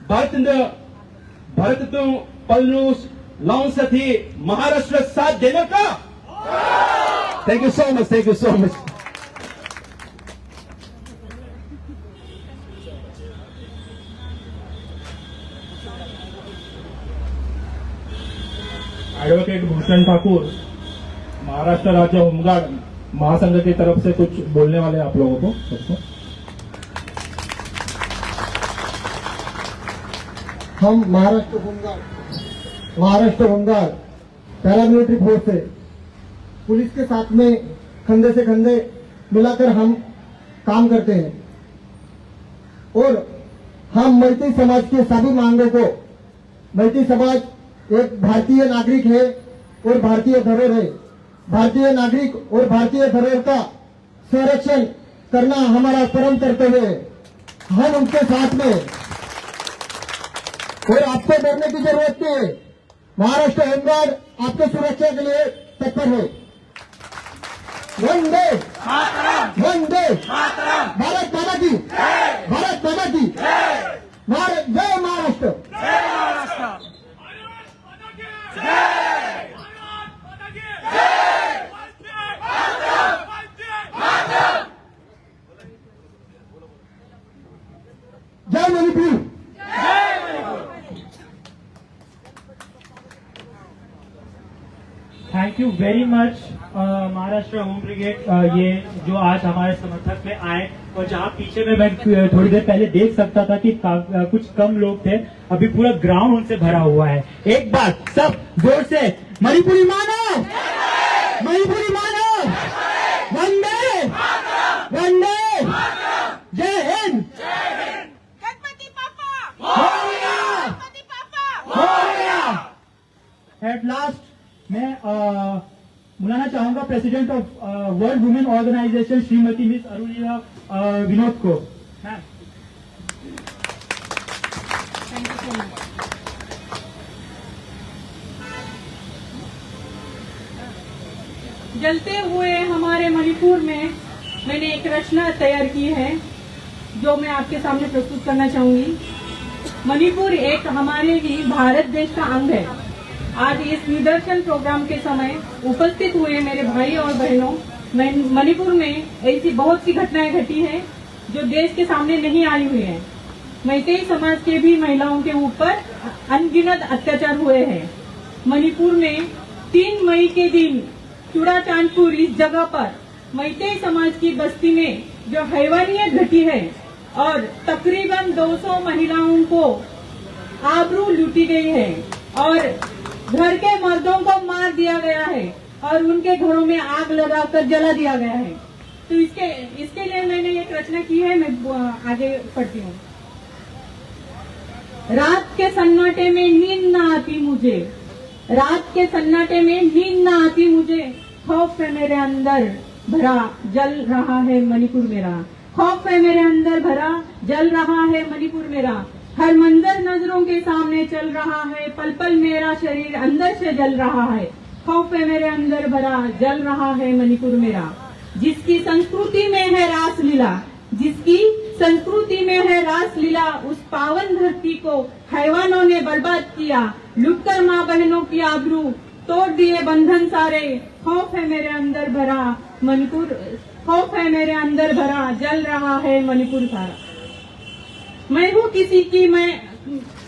भारत तो पलनूस लॉन्ग साथी महाराष्ट्र साथ देने का। Thank you so much, thank you so much. Advocate Bhushan Thakur, Maharashtra राज्य होमगार्ड महासंघ की तरफ से कुछ बोलने वाले आप लोगों को सबको। हम Maharashtra home guard Maharashtra home guard paramilitary force है। पुलिस के साथ में कंधे से कंधे मिलाकर हम काम करते हैं और हम मैती समाज की सभी मांगों को, मैती समाज एक भारतीय नागरिक है और भारतीय धरोहर है। भारतीय नागरिक और भारतीय धरोहर का संरक्षण करना हमारा परम कर्तव्य है। हम उनके साथ में और आपको डरने की जरूरत नहीं है। महाराष्ट्र होमगार्ड आपके सुरक्षा के लिए तत्पर है। वंदे वंदे भारत माता की, भारत माता की जय महाराष्ट्र। जय Manipur. Thank you very much Maharashtra home brigade, ये जो आज हमारे समर्थक में आए। और जहाँ पीछे में मैं थोड़ी देर पहले देख सकता था कि कुछ कम लोग थे, अभी पूरा ग्राउंड उनसे भरा हुआ है। एक बार सब जोर से मणिपुरी मानो, मणिपुरी मानो, वंदे वंदे, जय हिंद। एट लास्ट मैं बुलाना चाहूंगा president of world women organization Shrimati miss Arunima Vinod को। मैम, जलते हुए हमारे मणिपुर में मैंने एक रचना तैयार की है जो मैं आपके सामने प्रस्तुत करना चाहूंगी। मणिपुर एक हमारे ही भारत देश का अंग है। आज इस निदर्शन प्रोग्राम के समय उपस्थित हुए मेरे भाई और बहनों, मणिपुर में ऐसी बहुत सी घटनाएं घटी है जो देश के सामने नहीं आई हुई है। मैतेई समाज के भी महिलाओं के ऊपर अनगिनत अत्याचार हुए हैं। मणिपुर में 3 मई के दिन चूड़ाचांदपुर इस जगह पर मैतेई समाज की बस्ती में जो हैवानियत घटी है और तकरीबन 200 महिलाओं को आबरू लूटी गई है और घर के मर्दों को मार दिया गया है और उनके घरों में आग लगाकर जला दिया गया है। तो इसके लिए मैंने एक रचना की है, मैं आगे पढ़ती हूँ। रात के सन्नाटे में नींद न आती मुझे, रात के सन्नाटे में नींद न आती मुझे, खौफ है मेरे अंदर भरा जल रहा है मणिपुर मेरा, खौफ है मेरे अंदर भरा जल रहा है मणिपुर मेरा। हर मंजर नजरों के सामने चल रहा है, पल पल मेरा शरीर अंदर से जल रहा है, खौफ है मेरे अंदर भरा जल रहा है मणिपुर मेरा। जिसकी संस्कृति में है रासलीला, जिसकी संस्कृति में है रासलीला, उस पावन धरती को हैवानों ने बर्बाद किया, लूटकर माँ बहनों की आबरू, तोड़ दिए बंधन सारे, खौफ है मेरे अंदर भरा मणिपुर, खौफ है मेरे अंदर भरा जल रहा है मणिपुर सारा। मैं हूँ किसी की, मैं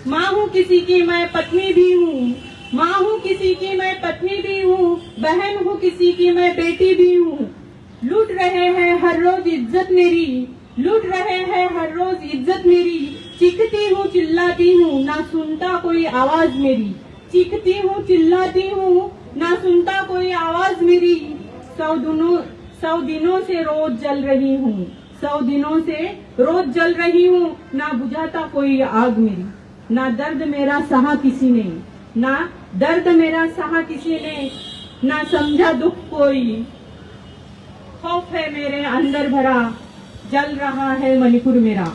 माँ हूँ किसी की, मैं पत्नी भी हूँ, माँ हूँ किसी की, मैं पत्नी भी हूँ, बहन हूँ किसी की, मैं बेटी भी हूँ। लूट रहे हैं हर रोज इज्जत मेरी, लूट रहे हैं हर रोज इज्जत मेरी, चीखती हूँ चिल्लाती हूँ ना सुनता कोई आवाज मेरी, चीखती हूँ चिल्लाती हूँ ना सुनता कोई आवाज मेरी। 100 दिनों से रोज जल रही हूँ, 100 दिनों से रोज जल रही हूँ, ना बुझाता कोई आग मेरी, ना दर्द मेरा सहा किसी ने, ना दर्द मेरा सहा किसी ने, ना समझा दुख कोई, खौफ है मेरे अंदर भरा जल रहा है मणिपुर मेरा।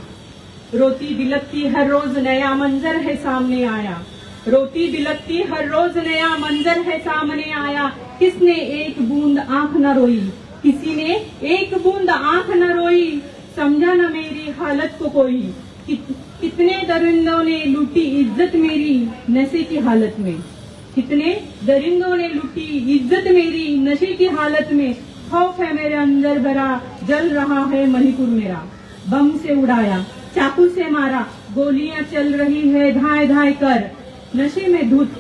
रोती बिलखती हर रोज नया मंजर है सामने आया, रोती बिलखती हर रोज नया मंजर है सामने आया, किसने एक बूंद आंख न रोई, किसी ने एक बूंद आंख न रोई, समझा न मेरी हालत को कोई, कितने दरिंदों ने लूटी इज्जत मेरी नशे की हालत में, कितने दरिंदों ने लूटी इज्जत मेरी नशे की हालत में, खौफ है मेरे अंदर भरा जल रहा है मणिपुर मेरा। बम से उड़ाया, चाकू से मारा, गोलियां चल रही है धाए धाए कर, नशे में धुत,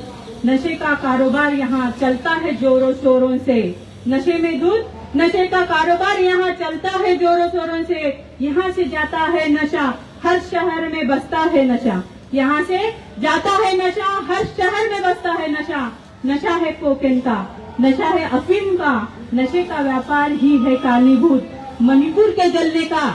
नशे का कारोबार यहाँ चलता है जोरों शोरों से, नशे में धुत, नशे का कारोबार यहाँ चलता है जोरों शोरों से, यहाँ से जाता है नशा, हर शहर में बसता है नशा, यहाँ से जाता है नशा, हर शहर में बसता है नशा। नशा है कोकेन का, नशा है अफीम का, नशे का व्यापार ही है कारणीभूत मणिपुर के जलने का।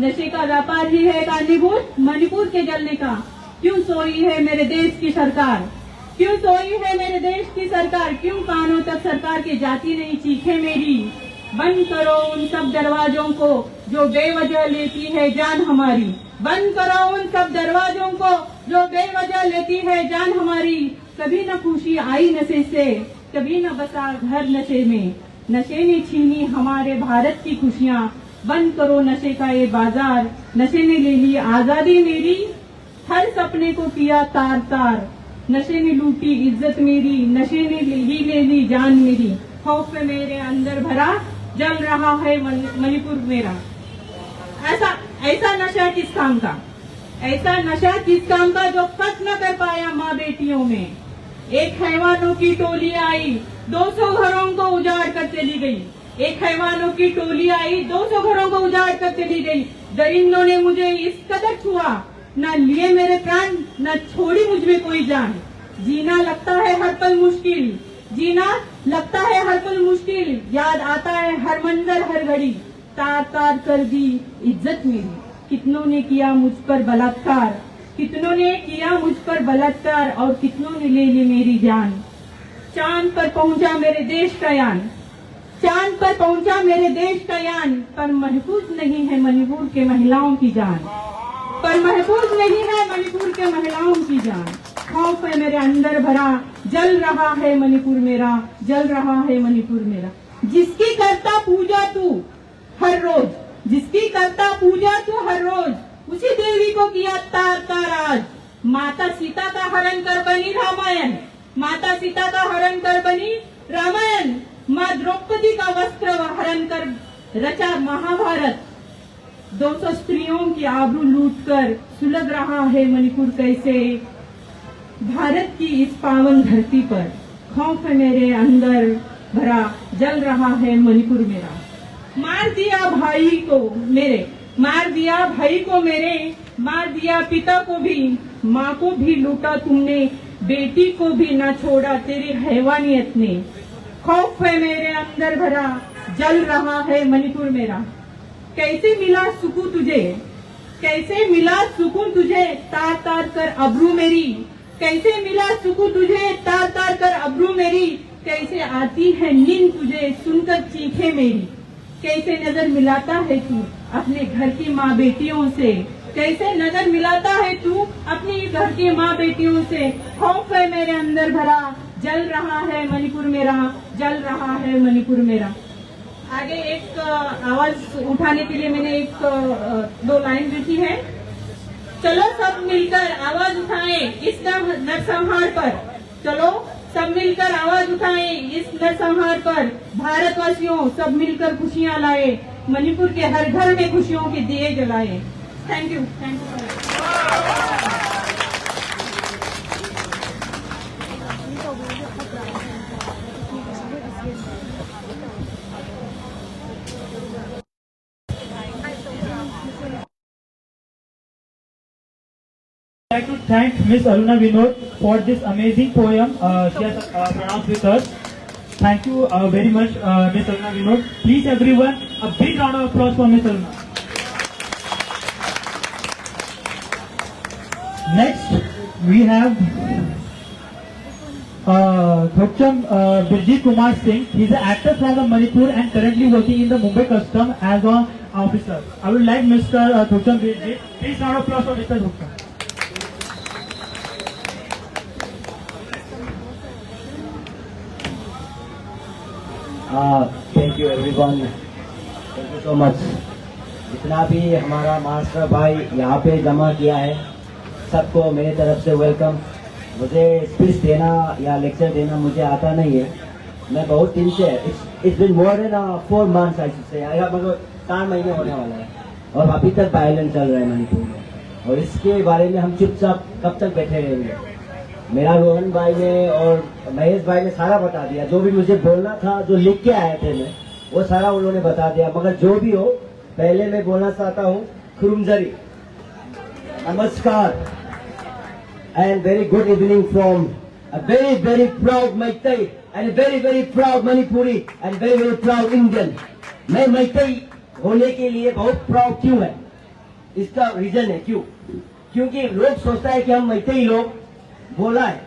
नशे का व्यापार ही है कारणीभूत मणिपुर के जलने का। क्यों सोई है मेरे देश की सरकार, क्यों सोई है मेरे देश की सरकार, क्यों कानों तक सरकार की जाती नहीं चीखे मेरी। बंद करो उन सब दरवाजों को जो बेवजह लेती है जान हमारी, बंद करो उन सब दरवाजों को जो बेवजह लेती है जान हमारी। कभी न खुशी आई नशे से, कभी न बसा घर नशे में, नशे ने छीनी हमारे भारत की खुशियाँ। बंद करो नशे का ये बाजार, नशे ने ले ली आजादी मेरी, हर सपने को किया तार तार। नशे ने लूटी इज्जत मेरी, नशे ने ही ले ली जान मेरी। खौफ में मेरे अंदर भरा जल रहा है मणिपुर मेरा। ऐसा नशा किस काम का, ऐसा नशा किस काम का जो कट न कर पाया माँ बेटियों में। एक हैवानों की टोली आई 200 घरों को उजाड़ कर चली गई, एक हैवानों की टोली आई 200 घरों को उजाड़ कर चली गई। दरिंदों ने मुझे इस कदर छुआ, न लिए मेरे प्राण न छोड़ी मुझ में कोई जान। जीना लगता है हर पल मुश्किल, जीना लगता है हर पल मुश्किल, याद आता है हर मंजर हर घड़ी। तार तार कर दी इज्जत मेरी, कितनों ने किया मुझ पर बलात्कार, कितनों ने किया मुझ पर बलात्कार और कितनों ने ले ली मेरी जान। चांद पर पहुंचा मेरे देश का यान, चांद पर पहुंचा मेरे देश का यान, पर महफूज नहीं है मणिपुर के महिलाओं की जान, पर महफूज नहीं है मणिपुर के महिलाओं की जान। खौफ है मेरे अंदर भरा, जल रहा है मणिपुर मेरा, जल रहा है मणिपुर मेरा। जिसकी करता पूजा तू हर रोज, जिसकी करता पूजा तू हर रोज, उसी देवी को किया तार तार आज। माता सीता का हरण कर बनी रामायण, माता सीता का हरण कर बनी रामायण, माँ द्रौपदी का वस्त्र हरण कर रचा महाभारत। 200 स्त्रियों की आबरू लूटकर सुलग रहा है मणिपुर कैसे भारत की इस पावन धरती पर। खौफ है मेरे अंदर भरा, जल रहा है मणिपुर मेरा। मार दिया भाई को मेरे, मार दिया भाई को मेरे, मार दिया पिता को भी, माँ को भी लूटा तुमने, बेटी को भी न छोड़ा तेरी हैवानियत ने। खौफ है मेरे अंदर भरा, जल रहा है मणिपुर मेरा। कैसे मिला सुकून तुझे, कैसे मिला सुकून तुझे, तार तार कर अब्रू मेरी, कैसे मिला सुकून तुझे, तार तार कर अब्रू मेरी। कैसे आती है नींद तुझे सुनकर चीखे मेरी, कैसे नजर मिलाता है तू अपने घर की माँ बेटियों से, कैसे नजर मिलाता है तू अपनी घर की माँ बेटियों से। खौफ है मेरे अंदर भरा, जल रहा है मणिपुर मेरा, जल रहा है मणिपुर मेरा। आगे एक आवाज उठाने के लिए मैंने एक 2 लाइन लिखी है। चलो सब मिलकर आवाज उठाएं इस नरसंहार पर, चलो सब मिलकर आवाज उठाएं इस नरसंहार पर। भारतवासियों सब मिलकर खुशियां लाए, मणिपुर के हर घर में खुशियों के दिए जलाए। Thank you, thank you. I'd like to thank Miss Aruna Vinod for this amazing poem she has pronounced with us. Thank you very much, Miss Aruna Vinod. Please, everyone, a big round of applause for Miss Aruna. Next, we have Dhokcham Birjit Kumar Singh. He is an actor from the Manipur and currently working in the Mumbai Custom as an officer. I would like Mr. Dhokcham Birjit. Please, round of applause for Mr. Dhokcham. Thank you everyone, thank you so much. जितना भी हमारा master भाई यहाँ पे जमा किया है सबको मेरी तरफ से वेलकम। मुझे स्पीच देना या लेक्चर देना मुझे आता नहीं है। मैं बहुत दिन से it's been more than 4 months आई से मतलब 4 महीने होने वाला है और अभी तक वायलेंस चल रहा है मणिपुर में, और इसके बारे में हम चुपचाप कब तक बैठे रहेंगे। मेरा रोहन भाई ने और महेश भाई ने सारा बता दिया, जो भी मुझे बोलना था, जो लिख के आए थे मैं, वो सारा उन्होंने बता दिया। मगर जो भी हो, पहले मैं बोलना चाहता हूँ खुरुमजरी, नमस्कार। and very good evening from a very, very proud Meitei and a very, very proud Manipuri and very, very proud Indian. मैं Meitei होने के लिए बहुत प्राउड क्यों है? इसका रीजन है क्यों? क्योंकि लोग सोचता है कि हम Meitei लोग भोला है।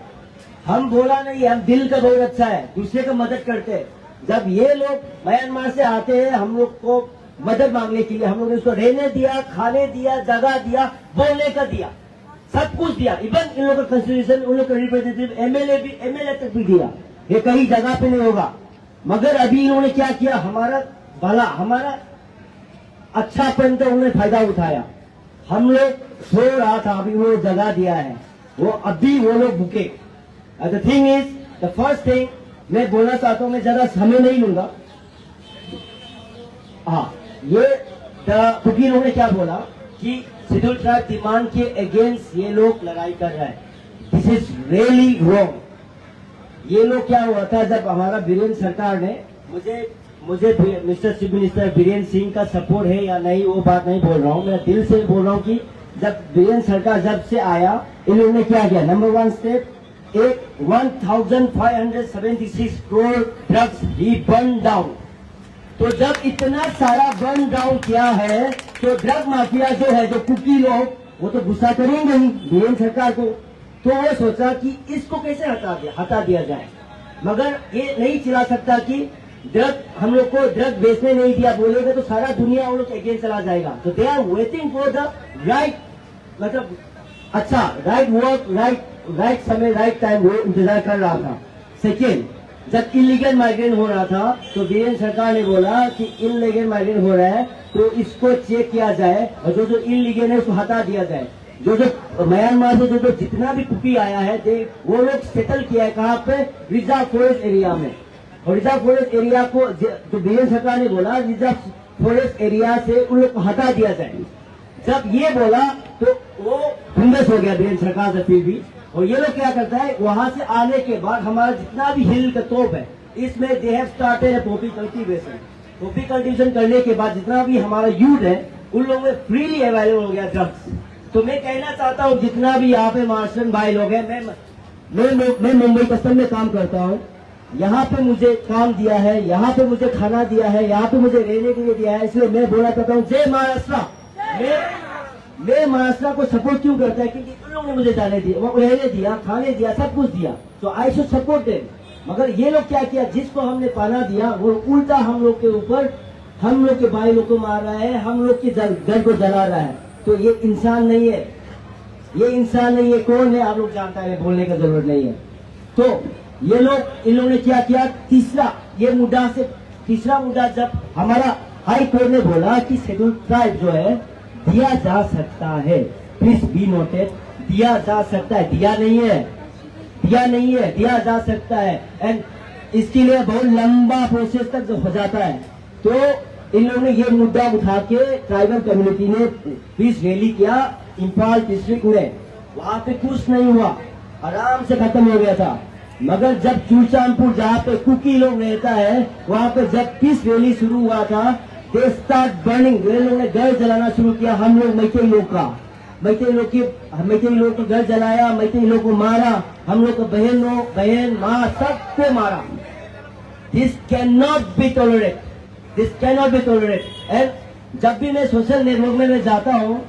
हम भोला नहीं, हम दिल का बहुत अच्छा है, दूसरे का मदद करते हैं। जब ये लोग म्यांमार से आते हैं हम लोग को मदद मांगने के लिए, हम लोग ने उसको रहने दिया, खाने दिया, जगह दिया, बोलने का दिया, सब कुछ दिया। इवन इन लोगों का कंस्टिट्यूशन, उन लोग का रिप्रेजेंटेटिव एमएलए तक भी दिया। ये कहीं जगह पे नहीं होगा। मगर अभी इन्होंने क्या किया? हमारा भला, हमारा अच्छापन का उन्होंने फायदा उठाया। हम लोग सो रहा था, अभी उन्होंने जगह दिया है, वो अभी वो लोग भूखे। The thing is, the first thing मैं बोलना चाहता हूं, मैं ज्यादा समय नहीं लूंगा। हाँ, ये क्योंकि इन्होंने क्या बोला कि शेड्यूल ट्राइब डिमांड के अगेंस्ट ये लोग लड़ाई कर रहे हैं। This is really wrong. ये लोग क्या हुआ था, जब हमारा बीरेन्द्र सरकार ने मुझे mister chief minister Birendra Singh का सपोर्ट है या नहीं वो बात नहीं बोल रहा हूँ, मैं दिल से बोल रहा हूँ कि जब बीरेन्द्र सरकार जब से आया, इन लोगों ने क्या किया? नंबर 1 स्टेप, एक 1576 करोड़ ड्रग्स ही बर्न डाउन। तो जब इतना सारा बर्न डाउन किया है तो ड्रग माफिया जो है, जो कुकी लोग, वो तो गुस्सा करेंगे ही बीरेन्द्र सरकार को। तो वो सोचा कि इसको कैसे हटा दिया जाए। मगर ये नहीं चला सकता कि ड्रग, हम लोग को ड्रग बेचने नहीं दिया बोलेगा तो सारा दुनिया उन लोग के अगेंस्ट चला जाएगा। तो they are waiting for the right, मतलब अच्छा राइट वर्क, राइट समय, राइट टाइम वो इंतजार कर रहा था। सेकेंड, जब इलीगल माइग्रेंट हो रहा था तो बीरेन्द्र सरकार ने बोला कि इलीगल माइग्रेंट हो रहा है तो इसको चेक किया जाए और जो इलीगल है उसको हटा दिया जाए। जो म्यांमार से जो जितना भी कुकी आया है वो लोग सेटल किया है कहाँ पे? रिजर्व फॉरेस्ट एरिया में। और रिजर्व फॉरेस्ट एरिया को जो बीरेन्द्र सरकार ने बोला रिजर्व फॉरेस्ट एरिया से उन लोग को हटा दिया जाए। जब ये बोला तो वो खुंदस हो गया बीरेन्द्र सरकार से फिर भी। और ये लोग क्या करता है, वहां से आने के बाद हमारा जितना भी हिल का तोप है इसमें they have started Poppy cultivation. Poppy cultivation करने के बाद जितना भी हमारा यूथ है उन लोगों में फ्रीली अवेलेबल हो गया ड्रग्स। तो मैं कहना चाहता हूँ जितना भी यहाँ पे मार्शल भाई लोग हैं, मैं मुंबई कस्टम में काम करता हूँ, यहाँ पे मुझे काम दिया है, यहाँ पे मुझे खाना दिया है, यहाँ पे मुझे रहने के लिए दिया है। इसलिए मैं बोलना चाहता हूँ जय महाराष्ट्र। मैं महाराष्ट्र को सपोर्ट क्यों करता है? क्योंकि उन लोगों ने मुझे जाने दिया, वो रहने दिया, खाने दिया, सब कुछ दिया, तो आई शुड सपोर्ट देम। मगर ये लोग क्या किया, जिसको हमने पाना दिया वो उल्टा हम लोग के ऊपर, हम लोग के भाई लोग को मार रहा है, हम लोग के घर को जला रहा है। तो ये इंसान नहीं है, ये इंसान नहीं है। कौन है आप लोग जानता है, बोलने का जरूरत नहीं है। तो ये लोग, इन लोगों ने क्या किया? तीसरा मुद्दा जब हमारा हाई कोर्ट ने बोला कि शेड्यूल ट्राइब जो है दिया जा सकता है, प्लीज बी नोटेड, दिया जा सकता है, दिया नहीं है, दिया जा सकता है। एंड इसके लिए बहुत लंबा प्रोसेस तक हो जाता है। तो इन लोगों ने ये मुद्दा उठा के ट्राइबल कम्युनिटी ने पीस रैली किया इंफाल डिस्ट्रिक्ट में। वहां पे कुछ नहीं हुआ, आराम से खत्म हो गया था। मगर जब चूचानपुर जहाँ पे कुकी लोग रहता है वहां पे जब पीस रैली शुरू हुआ था, दे स्टार्ट बर्निंग, वे लोगों ने घर जलाना शुरू किया। हम लोग मैतेई लोग का घर जलाया, मैतेई लोग को मारा, हम लोग को बहन माँ सबको मारा। This can not be tolerate. And जब भी मैं सोशल नेटवर्क में मैं जाता हूँ,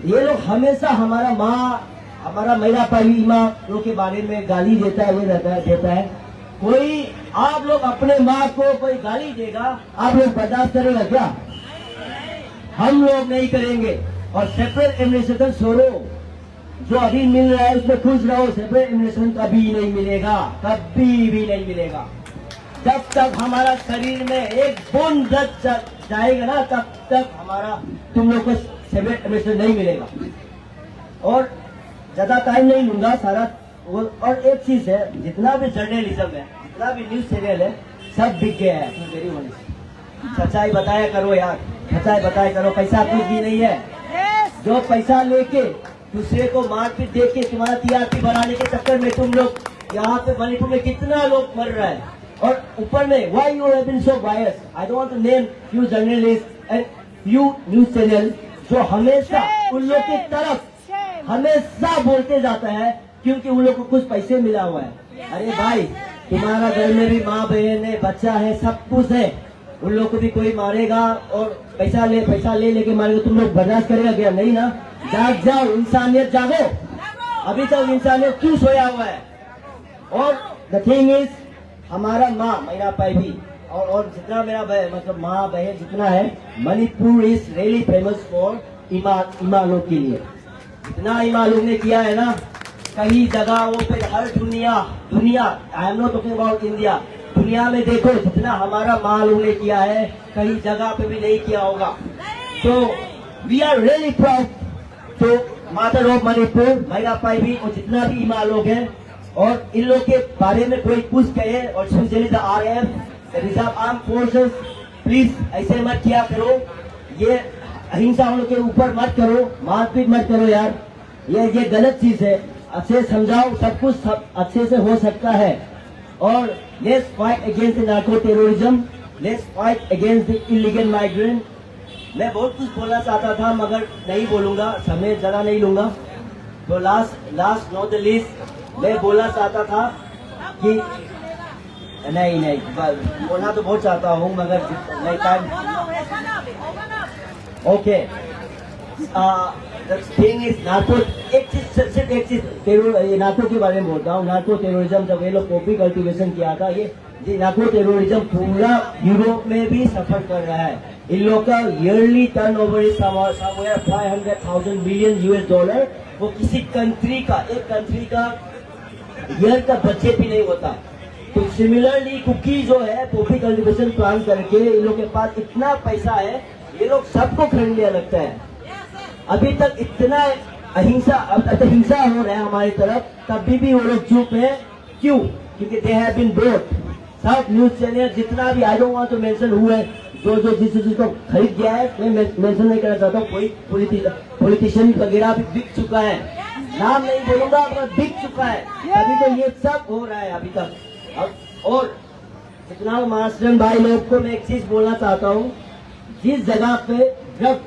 ये लोग हमेशा हमारा माँ, हमारा महिला पाली माँ लोग के बारे में गाली देता है, ये देता है। कोई आप लोग अपने माँ को कोई गाली देगा, आप लोग बर्दाश्त करेगा क्या? हम लोग नहीं करेंगे। और सेपरेट एडमिनिस्ट्रेशन छोड़ो, जो अभी मिल रहा है उसमें खुश रहो। सेपरेट एडमिनिस्ट्रेशन कभी नहीं मिलेगा, कभी भी नहीं मिलेगा। जब तक हमारा शरीर में एक बूंद दर्द जाएगा ना, तब तक हमारा तुम लोग को सेपरेट एडमिनिस्ट्रेशन नहीं मिलेगा। और ज्यादा टाइम नहीं लूंगा सारा। और एक चीज है, जितना भी जर्नलिज्म है, जितना भी न्यूज चैनल है, सब बिक गया है। मेरी वजह से सच्चाई बताया करो यार, सच्चाई बताया करो। पैसा कुछ भी नहीं है। जो पैसा लेके दूसरे को मारपीट दे के तुम्हारा टीआरपी बढ़ाने के चक्कर में तुम लोग यहाँ पे मणिपुर में कितना लोग मर रहा है। और ऊपर में why you have been so biased? I don't want to name few journalists and few news channel जो हमेशा उन लोग की तरफ हमेशा बोलते जाता है क्योंकि उन लोग को कुछ पैसे मिला हुआ है। अरे भाई, तुम्हारा घर में भी माँ बहन है, बच्चा है, सब कुछ है। उन लोग को भी कोई मारेगा और पैसा ले लेके मारेगा, तुम लोग बर्दाश्त करेगा क्या? नहीं ना। जाग जाओ, इंसानियत जागो। अभी तक इंसानियत क्यों सोया हुआ है? और द थिंग इज, हमारा माँ मेरा पाई भी और जितना मेरा मतलब माँ बहन जितना है, Manipur is really famous for इमा लोग के लिए। जितना इमा लोग ने किया है ना, कई जगहों पे हर दुनिया I am not talking about India, दुनिया में देखो जितना हमारा माँ लोग ने किया है, कई जगह पे भी नहीं किया होगा। तो we are really proud to mother of Manipur, मेरा पाई भी और जितना भी इमा लोग हैं। और इन लोग के बारे में कोई कुछ कहे, और specially the RAF reserve arm forces, please ऐसे मत किया करो। ये अहिंसा हम लोग के ऊपर मत करो, मारपीट मत करो यार, ये गलत चीज है। अच्छे समझाओ, सब कुछ अच्छे से हो सकता है। और let's fight against the narco terrorism, let's fight against the illegal migrant. मैं बहुत कुछ बोलना चाहता था मगर नहीं बोलूंगा, समय ज्यादा नहीं लूंगा। तो लास्ट नॉट द लीस्ट, मैं बोलना चाहता था कि नहीं बोलना तो बहुत चाहता हूँ मगर नहीं time. Okay, thing is narco, एक चीज नार्को के बारे में बोलता हूँ। नार्को टेररिज्म, जब ये लोग कॉफी कल्टीवेशन किया था, ये नार्को टेररिज्म पूरा यूरोप में भी सफर कर रहा है। इन लोग का yearly turnover is somewhere 500,000 million $। वो किसी कंट्री का, एक कंट्री का ईयर का बजट भी नहीं होता। तो सिमिलरली कुकी जो है कॉफी कल्टीवेशन प्लान करके इन लोग के पास इतना पैसा है, ये लोग सबको खरीद लिया लगता है। अभी तक इतना हिंसा हो रहा है हमारी तरफ, तभी भी वो लोग चुप है। क्यों? क्योंकि दे हैव बीन ब्रोट। सब न्यूज चैनल जितना भी, I don't want to mention who है, जो जिसको खरीद गया है, मैं मेंशन नहीं करना चाहता हूँ। कोई पॉलिटिशियन वगैरह भी बिक चुका है, नाम नहीं बोलूंगा मगर बिक चुका है। अभी तो ये सब हो रहा है अभी तक। और जितना मास्टर भाई लोग को मैं एक चीज बोलना चाहता हूँ, जिस जगह पे ड्रग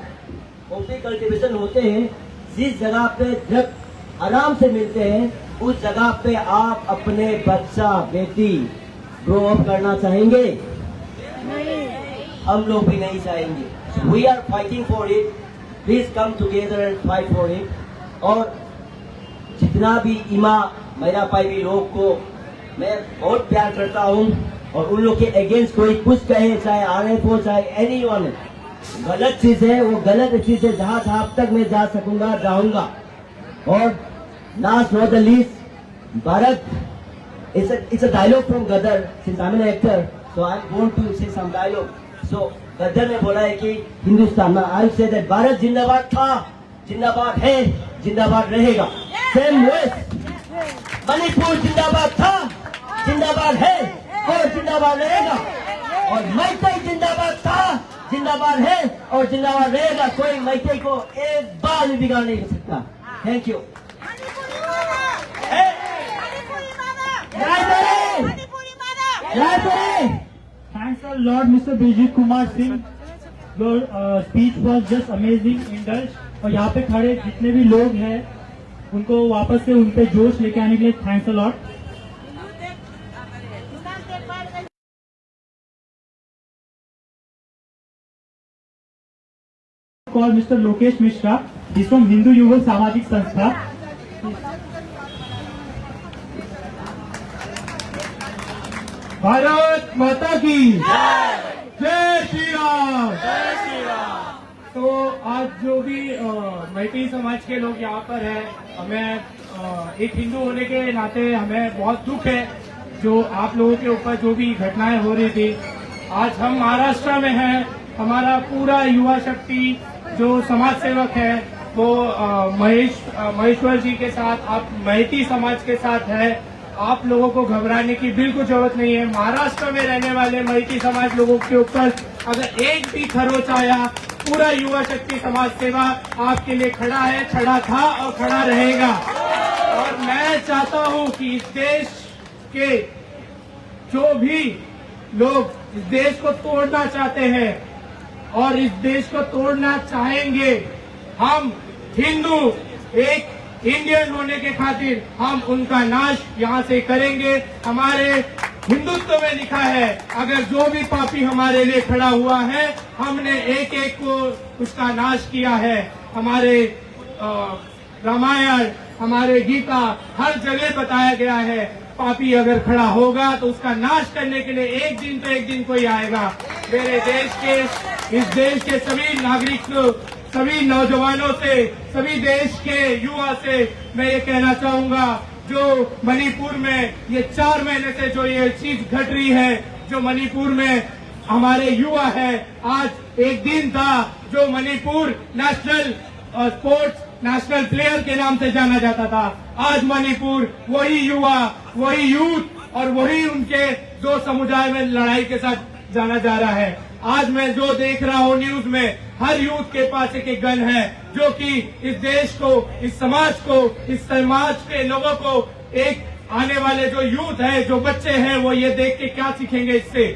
कॉफी कल्टीवेशन होते हैं, जिस जगह पे ड्रग आराम से मिलते हैं, उस जगह पे आप अपने बच्चा बेटी ग्रो अप करना चाहेंगे? हम लोग भी नहीं चाहेंगे। We are fighting for it, please come together and fight for it. और जितना भी इमा मेरा पाई भी लोग को मैं बहुत प्यार करता हूँ, और उन लोग के अगेंस्ट कोई कुछ कहे, चाहे RF हो चाहे एनीवन, गलत चीज है, वो गलत चीज है। जहां तक मैं जा सकूंगा जाऊंगा। और last not the least, Bharat, it's a dialogue from Gadar, since I'm an actor, so I'm going to say some dialogue. So गदर ने बोला है कि हिंदुस्तान में, आई से दैट भारत जिंदाबाद था, जिंदाबाद है, जिंदाबाद रहेगा। सेम वेस्ट, मणिपुर जिंदाबाद था, जिंदाबाद है और जिंदाबाद रहेगा। और मैत्री जिंदाबाद था, जिंदाबाद है और जिंदाबाद रहेगा। कोई मैत्री को एक बार भी बिगाड़ नहीं सकता। Thank you. Thanks a lot, Mr. Bijit Kumar Singh. Your speech was just amazing, indulged. और यहाँ पे खड़े जितने भी लोग हैं, उनको वापस से उन पे जोश लेके आने के लिए thanks a lot. Call Mr. Lokesh Mishra. He's from Hindu Yuval सामाजिक संस्था। भारत माता की जय श्री राम। तो आज जो भी मैत्री समाज के लोग यहाँ पर हैं, हमें एक हिंदू होने के नाते हमें बहुत दुख है जो आप लोगों के ऊपर जो भी घटनाएं हो रही थी। आज हम महाराष्ट्र में हैं, हमारा पूरा युवा शक्ति जो समाज सेवक है वो महेश्वर जी के साथ, आप मैती समाज के साथ है। आप लोगों को घबराने की बिल्कुल जरूरत नहीं है। महाराष्ट्र में रहने वाले मैती समाज लोगों के ऊपर अगर एक भी खरोच आया, पूरा युवा शक्ति समाज सेवा आपके लिए खड़ा है, खड़ा था और खड़ा रहेगा। और मैं चाहता हूं कि इस देश के जो भी लोग इस देश को तोड़ना चाहते हैं और इस देश को तोड़ना चाहेंगे, हम हिंदू एक इंडियन होने के खातिर हम उनका नाश यहाँ से करेंगे। हमारे हिंदुत्व में लिखा है, अगर जो भी पापी हमारे लिए खड़ा हुआ है, हमने एक एक को उसका नाश किया है। हमारे रामायण, हमारे गीता, हर जगह बताया गया है, पापी अगर खड़ा होगा तो उसका नाश करने के लिए एक दिन तो एक दिन कोई आएगा। मेरे देश के, इस देश के सभी नागरिक, सभी नौजवानों से, सभी देश के युवा से मैं ये कहना चाहूंगा, जो मणिपुर में ये 4 महीने से जो ये चीज घट रही है, जो मणिपुर में हमारे युवा है, आज एक दिन था जो Manipur national sports national player के नाम से जाना जाता था। आज मणिपुर वही युवा, वही यूथ और वही उनके जो समुदाय में लड़ाई के साथ जाना जा रहा है। आज मैं जो देख रहा हूँ न्यूज में, हर यूथ के पास एक गन है, जो कि इस देश को, इस समाज के लोगों को, एक आने वाले जो यूथ है, जो बच्चे हैं, वो ये देख के क्या सीखेंगे इससे।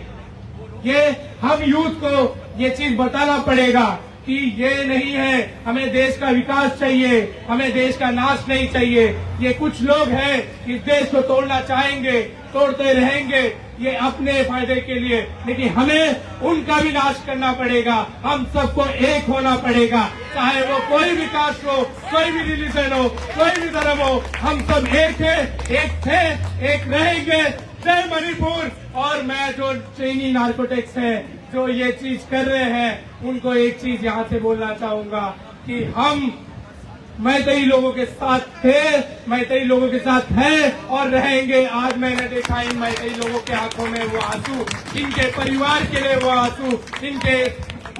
ये हम यूथ को ये चीज बताना पड़ेगा कि ये नहीं है, हमें देश का विकास चाहिए, हमें देश का नाश नहीं चाहिए। ये कुछ लोग हैं इस देश को तोड़ना चाहेंगे, तोड़ते रहेंगे ये अपने फायदे के लिए, लेकिन हमें उनका भी नाश करना पड़ेगा। हम सबको एक होना पड़ेगा, चाहे वो कोई भी कास्ट हो, कोई भी रिलीजन हो, कोई भी धर्म हो, हम सब एक थे, एक रहेंगे। जय मणिपुर। और मैं जो चीनी नार्कोटिक्स है, जो ये चीज कर रहे हैं, उनको एक चीज यहाँ से बोलना चाहूंगा कि हम मैतेई लोगों के साथ थे, मैतेई लोगों के साथ हैं और रहेंगे। आज मैंने देखा इन मैतेई लोगों के आंखों में वो आंसू, इनके परिवार के लिए वो आंसू, इनके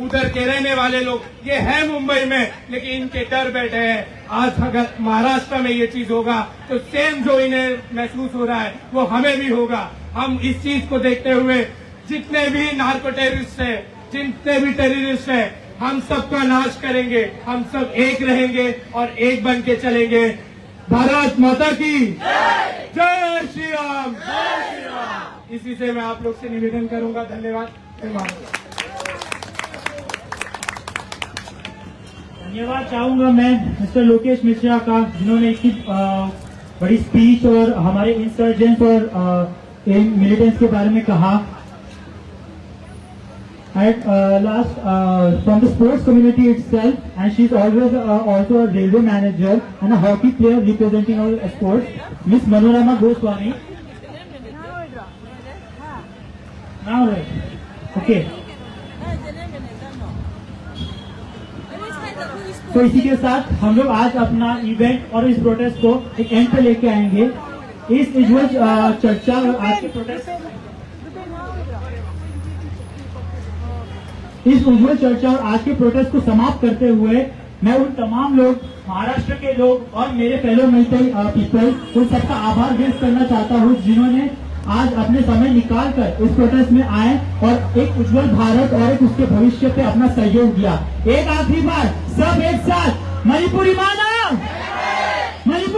उधर के रहने वाले लोग, ये है मुंबई में, लेकिन इनके डर बैठे हैं। आज अगर महाराष्ट्र में ये चीज होगा तो सेम जो इन्हें महसूस हो रहा है वो हमें भी होगा। हम इस चीज को देखते हुए जितने भी नार्को टेररिस्ट है, जितने भी टेररिस्ट है, हम सबका नाश करेंगे। हम सब एक रहेंगे और एक बन के चलेंगे। भारत माता की जय श्री राम। इसी से मैं आप लोग से निवेदन करूंगा। धन्यवाद। धन्यवाद चाहूंगा मैं मिस्टर लोकेश मिश्रा का, जिन्होंने इतनी बड़ी स्पीच और हमारे इंसर्जेंट्स और मिलिटेंट्स के बारे में कहा। At last, from the sports community itself, and she's always also a railway manager and a hockey player representing our sports, Miss Manorama Goswami. Now, right? Okay. तो इसी के साथ हम लोग आज अपना इवेंट और इस प्रोटेस्ट को एक एंड पे लेके आएंगे। इस उज्ज्वल चर्चा और आज के प्रोटेस्ट, इस उज्ज्वल चर्चा और आज के प्रोटेस्ट को समाप्त करते हुए मैं उन तमाम लोग, महाराष्ट्र के लोग और मेरे फेलो मैतेई पीपल, उन सबका आभार व्यक्त करना चाहता हूँ, जिन्होंने आज अपने समय निकालकर इस प्रोटेस्ट में आए और एक उज्ज्वल भारत और एक उसके भविष्य पे अपना सहयोग दिया। एक आखिरी बार सब एक साथ, मणिपुरी मानव, मणिपुर